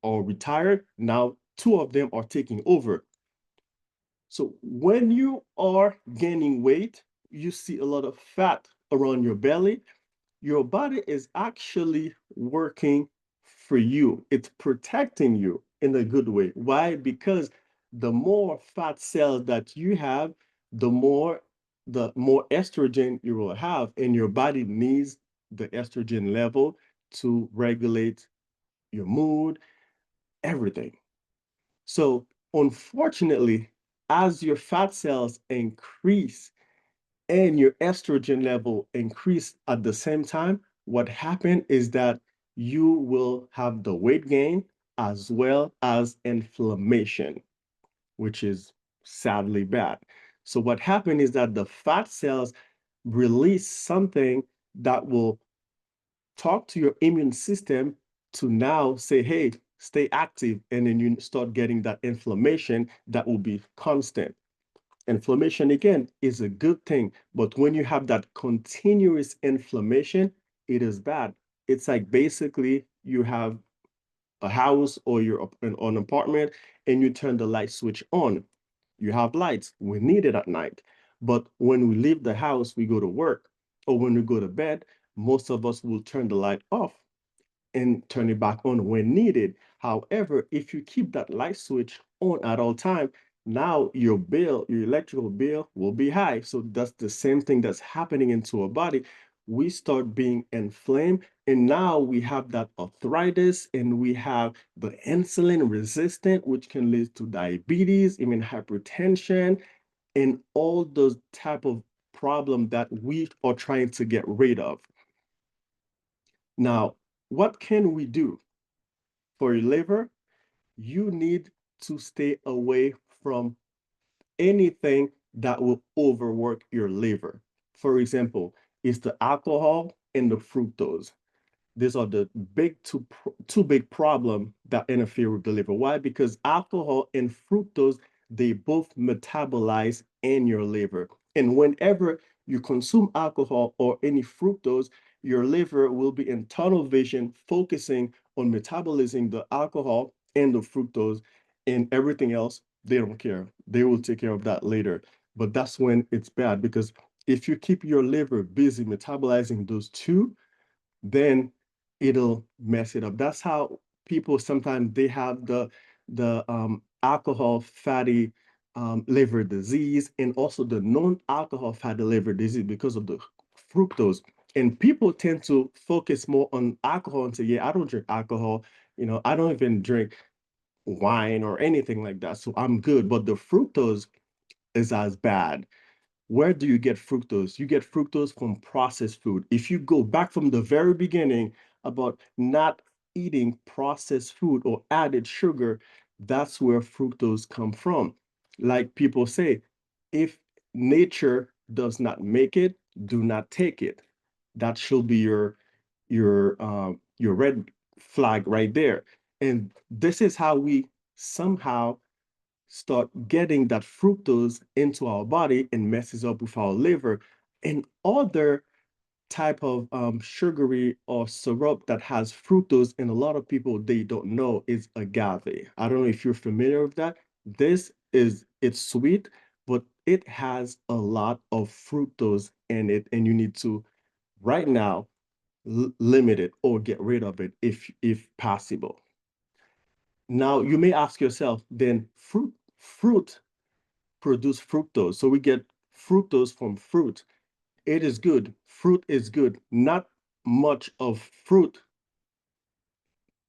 are retired. Now, two of them are taking over. So when you are gaining weight, you see a lot of fat around your belly. Your body is actually working for you. It's protecting you in a good way. Why? Because the more fat cells that you have, the more estrogen you will have, and your body needs the estrogen level to regulate your mood, everything. So unfortunately, as your fat cells increase and your estrogen level increase at the same time, what happened is that you will have the weight gain as well as inflammation, which is sadly bad. So what happened is that the fat cells release something that will talk to your immune system to now say, hey, stay active. And then you start getting that inflammation that will be constant. Inflammation, again, is a good thing. But when you have that continuous inflammation, it is bad. It's like basically you have a house or you're in an apartment and you turn the light switch on. You have lights. We need it at night. But when we leave the house, we go to work, or when we go to bed, most of us will turn the light off and turn it back on when needed. However, if you keep that light switch on at all time, now your bill, your electrical bill will be high. So that's the same thing that's happening into our body. We start being inflamed, and now we have that arthritis, and we have the insulin resistant, which can lead to diabetes, even hypertension, and all those type of problem that we are trying to get rid of. Now, what can we do for your liver? You need to stay away from anything that will overwork your liver. For example, it's the alcohol and the fructose. These are the two big problem that interfere with the liver. Why? Because alcohol and fructose, they both metabolize in your liver. And whenever you consume alcohol or any fructose, your liver will be in tunnel vision, focusing on metabolizing the alcohol and the fructose, and everything else, they don't care. They will take care of that later. But that's when it's bad, because if you keep your liver busy metabolizing those two, then it'll mess it up. That's how people sometimes they have the alcohol fatty liver disease, and also the non-alcohol fatty liver disease, because of the fructose. And people tend to focus more on alcohol and say, yeah, I don't drink alcohol. I don't even drink wine or anything like that, so I'm good. But the fructose is as bad. Where do you get fructose? You get fructose from processed food. If you go back from the very beginning about not eating processed food or added sugar, that's where fructose come from. Like people say, if nature does not make it, do not take it. That should be your red flag right there. And this is how we somehow start getting that fructose into our body and messes up with our liver. And other type of sugary or syrup that has fructose, and a lot of people, they don't know, is agave. I don't know if you're familiar with that. It's sweet, but it has a lot of fructose in it, and you need to right now limit it or get rid of it if possible. Now you may ask yourself, then fruit produce fructose. So we get fructose from fruit. It is good. Fruit is good. Not much of fruit,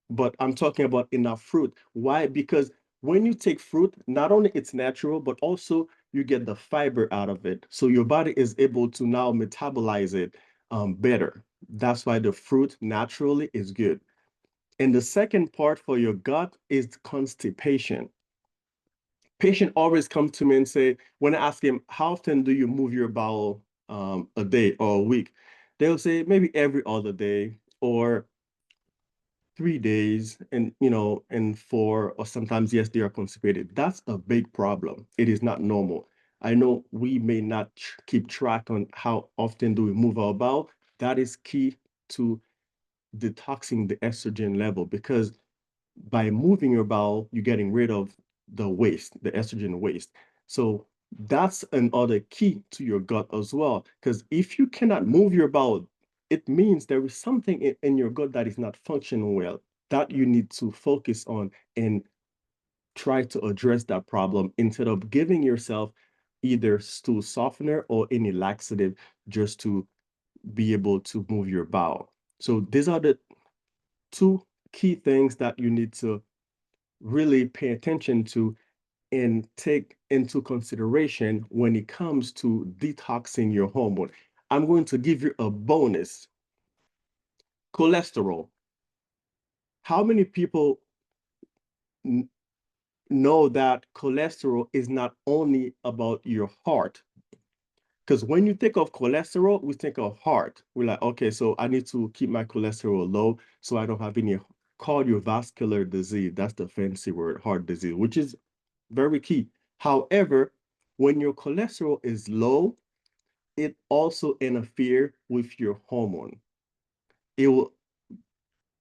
but I'm talking about enough fruit. Why? Because when you take fruit, not only it's natural, but also you get the fiber out of it. So your body is able to now metabolize it better. That's why the fruit naturally is good. And the second part for your gut is constipation. Patient always come to me and say, when I ask him, how often do you move your bowel a day or a week? They'll say maybe every other day or 3 days, and 4, or sometimes, yes, they are constipated. That's a big problem. It is not normal. I know we may not keep track on how often do we move our bowel. That is key to detoxing the estrogen level, because by moving your bowel, you're getting rid of the waste, the estrogen waste. So that's another key to your gut as well. Because if you cannot move your bowel, it means there is something in your gut that is not functioning well that you need to focus on and try to address that problem instead of giving yourself either stool softener or any laxative just to be able to move your bowel. So these are the two key things that you need to really pay attention to and take into consideration when it comes to detoxing your hormone. I'm going to give you a bonus. Cholesterol. How many people know that cholesterol is not only about your heart? Because when you think of cholesterol, we think of heart. We're like, okay, so I need to keep my cholesterol low so I don't have any cardiovascular disease. That's the fancy word, heart disease, which is very key. However, when your cholesterol is low, it also interferes with your hormone. It will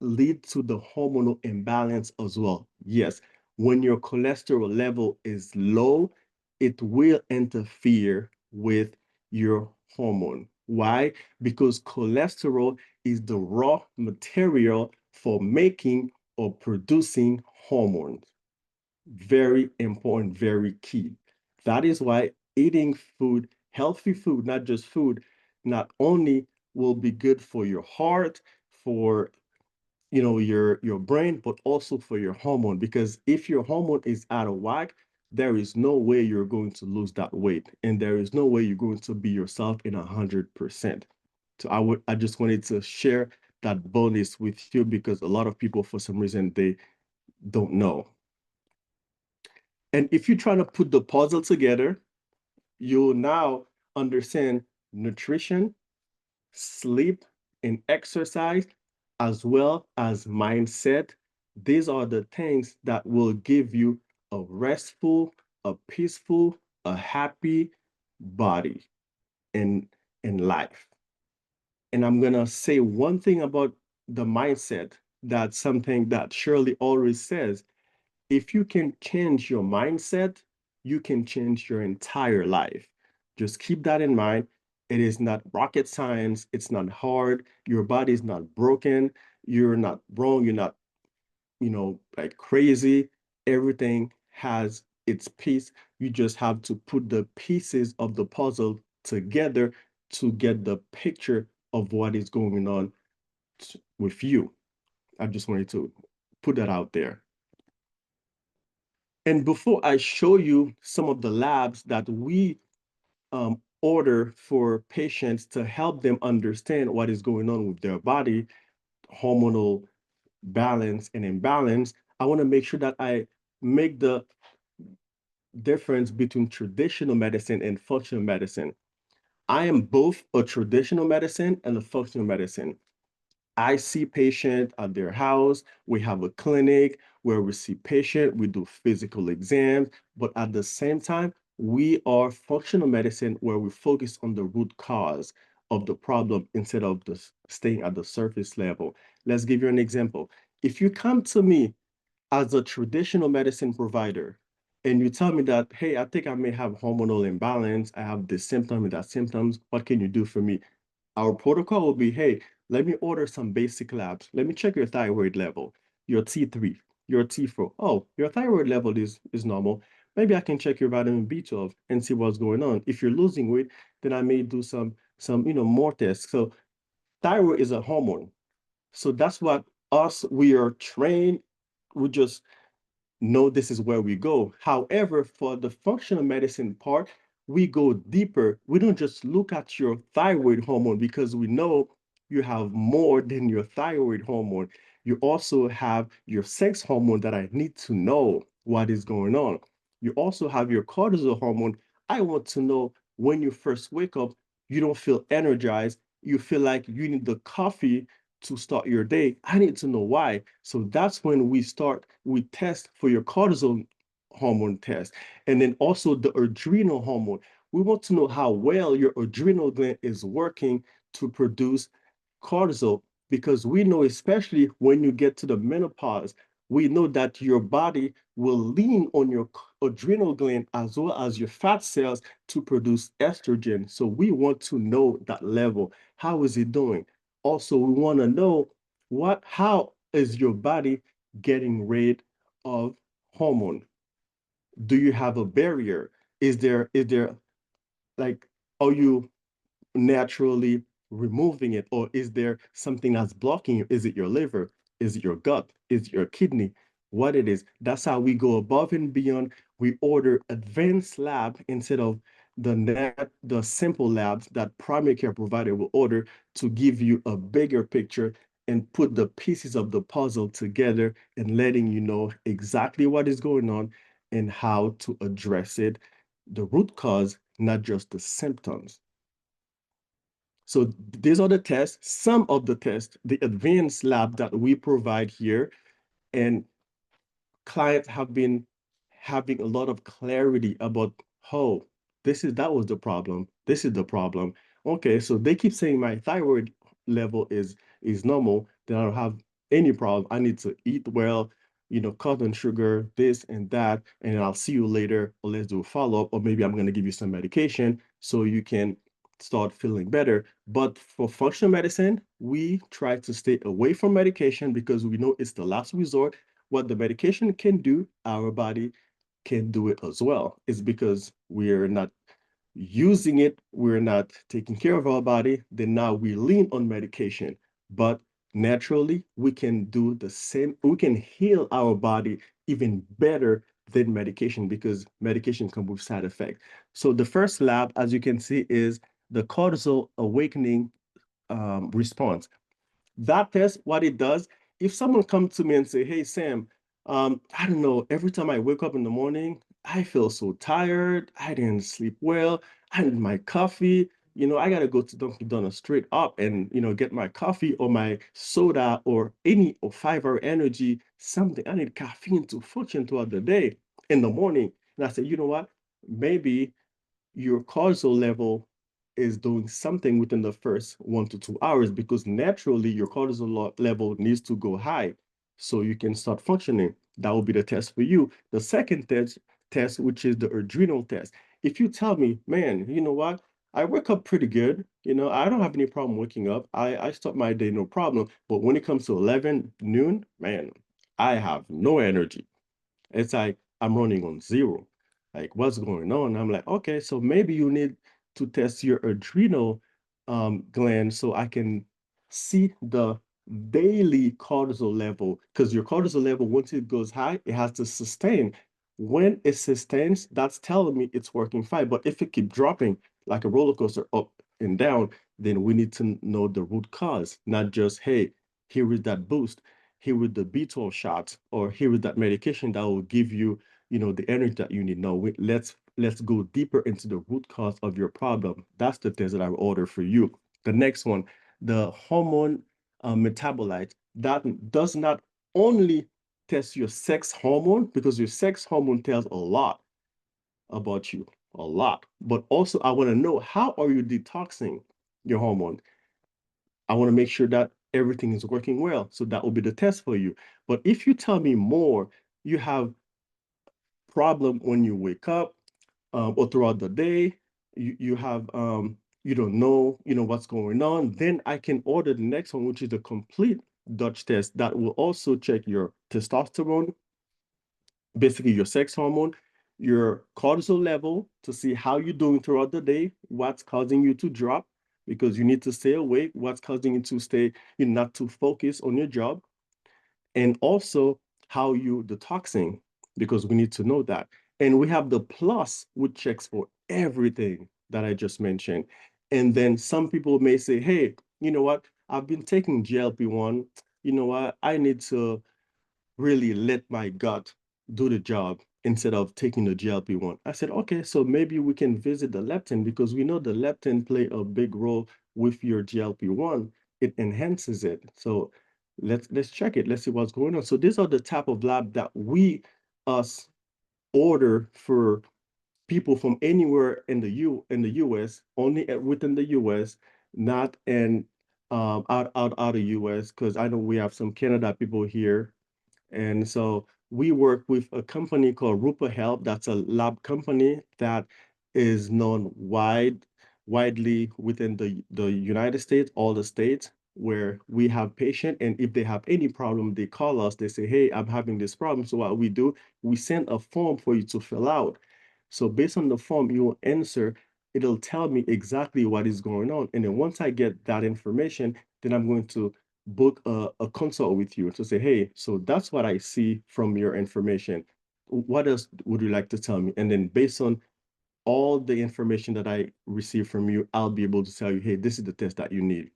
lead to the hormonal imbalance as well. Yes, when your cholesterol level is low, it will interfere with your hormone. Why? Because cholesterol is the raw material for making or producing hormones. Very important, very key. That is why eating food, healthy food, not just food, not only will be good for your heart, for your brain, but also for your hormone. Because if your hormone is out of whack, there is no way you're going to lose that weight, and there is no way you're going to be yourself in 100%. So I just wanted to share that bonus with you because a lot of people, for some reason, they don't know. And if you're trying to put the puzzle together, you'll now understand nutrition, sleep, and exercise, as well as mindset. These are the things that will give you a restful, a peaceful, a happy body in life. And I'm gonna say one thing about the mindset. That's something that Shirley always says. If you can change your mindset, you can change your entire life. Just keep that in mind. It is not rocket science. It's not hard. Your body is not broken. You're not wrong. You're not, like crazy. Everything has its piece. You just have to put the pieces of the puzzle together to get the picture of what is going on with you. I just wanted to put that out there. And before I show you some of the labs that we order for patients to help them understand what is going on with their body, hormonal balance and imbalance, I want to make sure that I make the difference between traditional medicine and functional medicine. I am both a traditional medicine and a functional medicine. I see patients at their house. We have a clinic where we see patients, we do physical exams, but at the same time, we are functional medicine where we focus on the root cause of the problem instead of staying at the surface level. Let's give you an example. If you come to me as a traditional medicine provider and you tell me that, hey, I think I may have hormonal imbalance, I have this symptom and that symptoms, what can you do for me? Our protocol will be, hey, let me order some basic labs. Let me check your thyroid level, your T3, your T4. Oh, your thyroid level is normal. Maybe I can check your vitamin B12 and see what's going on. If you're losing weight, then I may do some more tests. So thyroid is a hormone. So that's what we are trained. We just know this is where we go. However, for the functional medicine part, we go deeper. We don't just look at your thyroid hormone because we know you have more than your thyroid hormone. You also have your sex hormone that I need to know what is going on. You also have your cortisol hormone. I want to know when you first wake up, you don't feel energized. You feel like you need the coffee to start your day. I need to know why. So that's when we test for your cortisol hormone test. And then also the adrenal hormone. We want to know how well your adrenal gland is working to produce cortisol, because we know, especially when you get to the menopause, we know that your body will lean on your adrenal gland as well as your fat cells to produce estrogen. So we want to know that level. How is it doing? Also, we want to know how is your body getting rid of hormone? Do you have a barrier? Is there like, are you naturally removing it, or is there something that's blocking you? Is it your liver? Is it your gut? Is it your kidney? What it is? That's how we go above and beyond. We order advanced lab instead of the simple labs that primary care provider will order to give you a bigger picture and put the pieces of the puzzle together and letting you know exactly what is going on and how to address it, the root cause, not just the symptoms. So these are the tests, some of the tests, the advanced lab that we provide here, and clients have been having a lot of clarity about, oh, that was the problem. This is the problem. Okay, so they keep saying my thyroid level is normal, then I don't have any problem. I need to eat well, cut on sugar, this and that, and I'll see you later, or let's do a follow-up, or maybe I'm gonna give you some medication so you can start feeling better. But for functional medicine, we try to stay away from medication because we know it's the last resort. What the medication can do, our body can do it as well. It's because we're not using it, we're not taking care of our body, then now we lean on medication. But naturally, we can do the same, we can heal our body even better than medication because medication comes with side effects. So the first lab, as you can see, is the cortisol awakening response. That test, what it does, if someone comes to me and say, hey, Sam, I don't know, every time I wake up in the morning, I feel so tired. I didn't sleep well. I need my coffee. I got to go to Dunkin' Donuts straight up and, get my coffee or my soda or any or 5 Hour Energy, something. I need caffeine to function throughout the day in the morning. And I say, you know what? Maybe your cortisol level is doing something within the first 1 to 2 hours because naturally your cortisol level needs to go high so you can start functioning. That will be the test for you. The second test, which is the adrenal test. If you tell me, man, you know what? I wake up pretty good. I don't have any problem waking up. I start my day no problem. But when it comes to 11 noon, man, I have no energy. It's like I'm running on zero. Like, what's going on? I'm like, okay, so maybe you need to test your adrenal gland so I can see the daily cortisol level. Because your cortisol level, once it goes high, it has to sustain. When it sustains, that's telling me it's working fine. But if it keep dropping like a roller coaster up and down, then we need to know the root cause, not just, hey, here is that boost, here is the B12 shots, or here is that medication that will give you, the energy that you need. No, let's go deeper into the root cause of your problem. That's the test that I will order for you. The next one, the hormone metabolite, that does not only test your sex hormone, because your sex hormone tells a lot about you, a lot. But also, I want to know, how are you detoxing your hormone? I want to make sure that everything is working well. So that will be the test for you. But if you tell me more, you have problem when you wake up or throughout the day, you have you don't know, what's going on, then I can order the next one, which is the complete Dutch test that will also check your testosterone, basically your sex hormone, your cortisol level to see how you're doing throughout the day, what's causing you to drop, because you need to stay awake, what's causing you to stay, not to focus on your job, and also how you detoxing, because we need to know that. And we have the plus, which checks for everything that I just mentioned. And then some people may say, hey, you know what? I've been taking GLP-1. You know what? I need to really let my gut do the job instead of taking the GLP-1. I said, okay, so maybe we can visit the leptin because we know the leptin play a big role with your GLP-1. It enhances it. So let's check it. Let's see what's going on. So these are the type of lab that we us order for people from anywhere in the US, only within the US, not in out of US, because I know we have some Canada people here And so we work with a company called Rupa Health. That's a lab company that is known widely within the United States, all the states where we have patients. And if they have any problem, they call us, they say, hey, I'm having this problem. So what we do, we send a form for you to fill out. So based on the form you will answer, it'll tell me exactly what is going on. And then once I get that information, then I'm going to book a consult with you to say, hey, so that's what I see from your information. What else would you like to tell me? And then based on all the information that I receive from you, I'll be able to tell you, hey, this is the test that you need.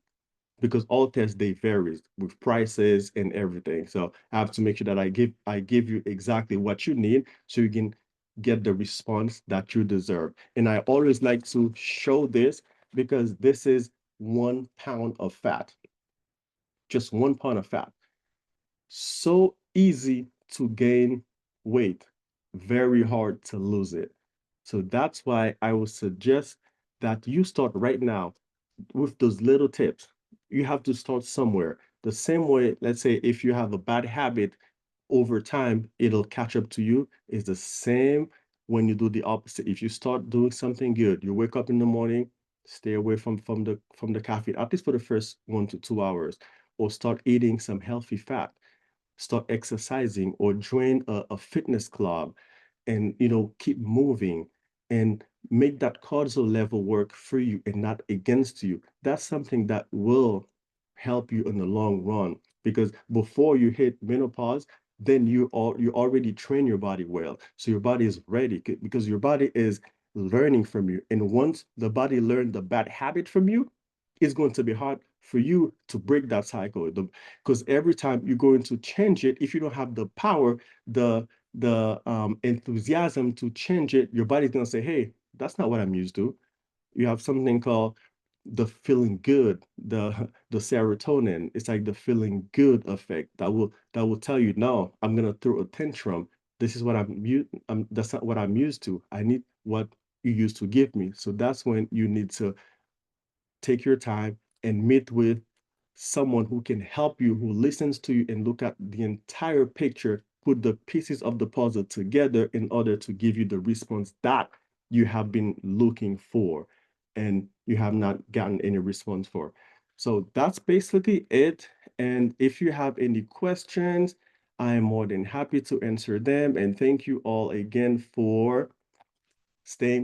Because all tests, they vary with prices and everything. So I have to make sure that I give you exactly what you need so you can get the response that you deserve. And I always like to show this because this is 1 pound of fat, just 1 pound of fat. So easy to gain weight, very hard to lose it. So that's why I would suggest that you start right now with those little tips. You have to start somewhere. The same way, let's say if you have a bad habit, over time, it'll catch up to you. It's the same when you do the opposite. If you start doing something good, you wake up in the morning, stay away from the caffeine, at least for the first 1 to 2 hours, or start eating some healthy fat, start exercising or join a fitness club, and keep moving and make that cortisol level work for you and not against you. That's something that will help you in the long run, because before you hit menopause, then you already train your body well, so your body is ready, because your body is learning from you. And once the body learned the bad habit from you, it's going to be hard for you to break that cycle, because every time you're going to change it, if you don't have the power, the enthusiasm to change it, your body's going to say, hey, that's not what I'm used to. You have something called the feeling good, the serotonin. It's like the feeling good effect that will tell you, no, I'm going to throw a tantrum. This is what that's not what I'm used to. I need what you used to give me. So that's when you need to take your time and meet with someone who can help you, who listens to you and look at the entire picture, put the pieces of the puzzle together in order to give you the response that you have been looking for and you have not gotten any response for. So that's basically it. And if you have any questions, I am more than happy to answer them. And thank you all again for staying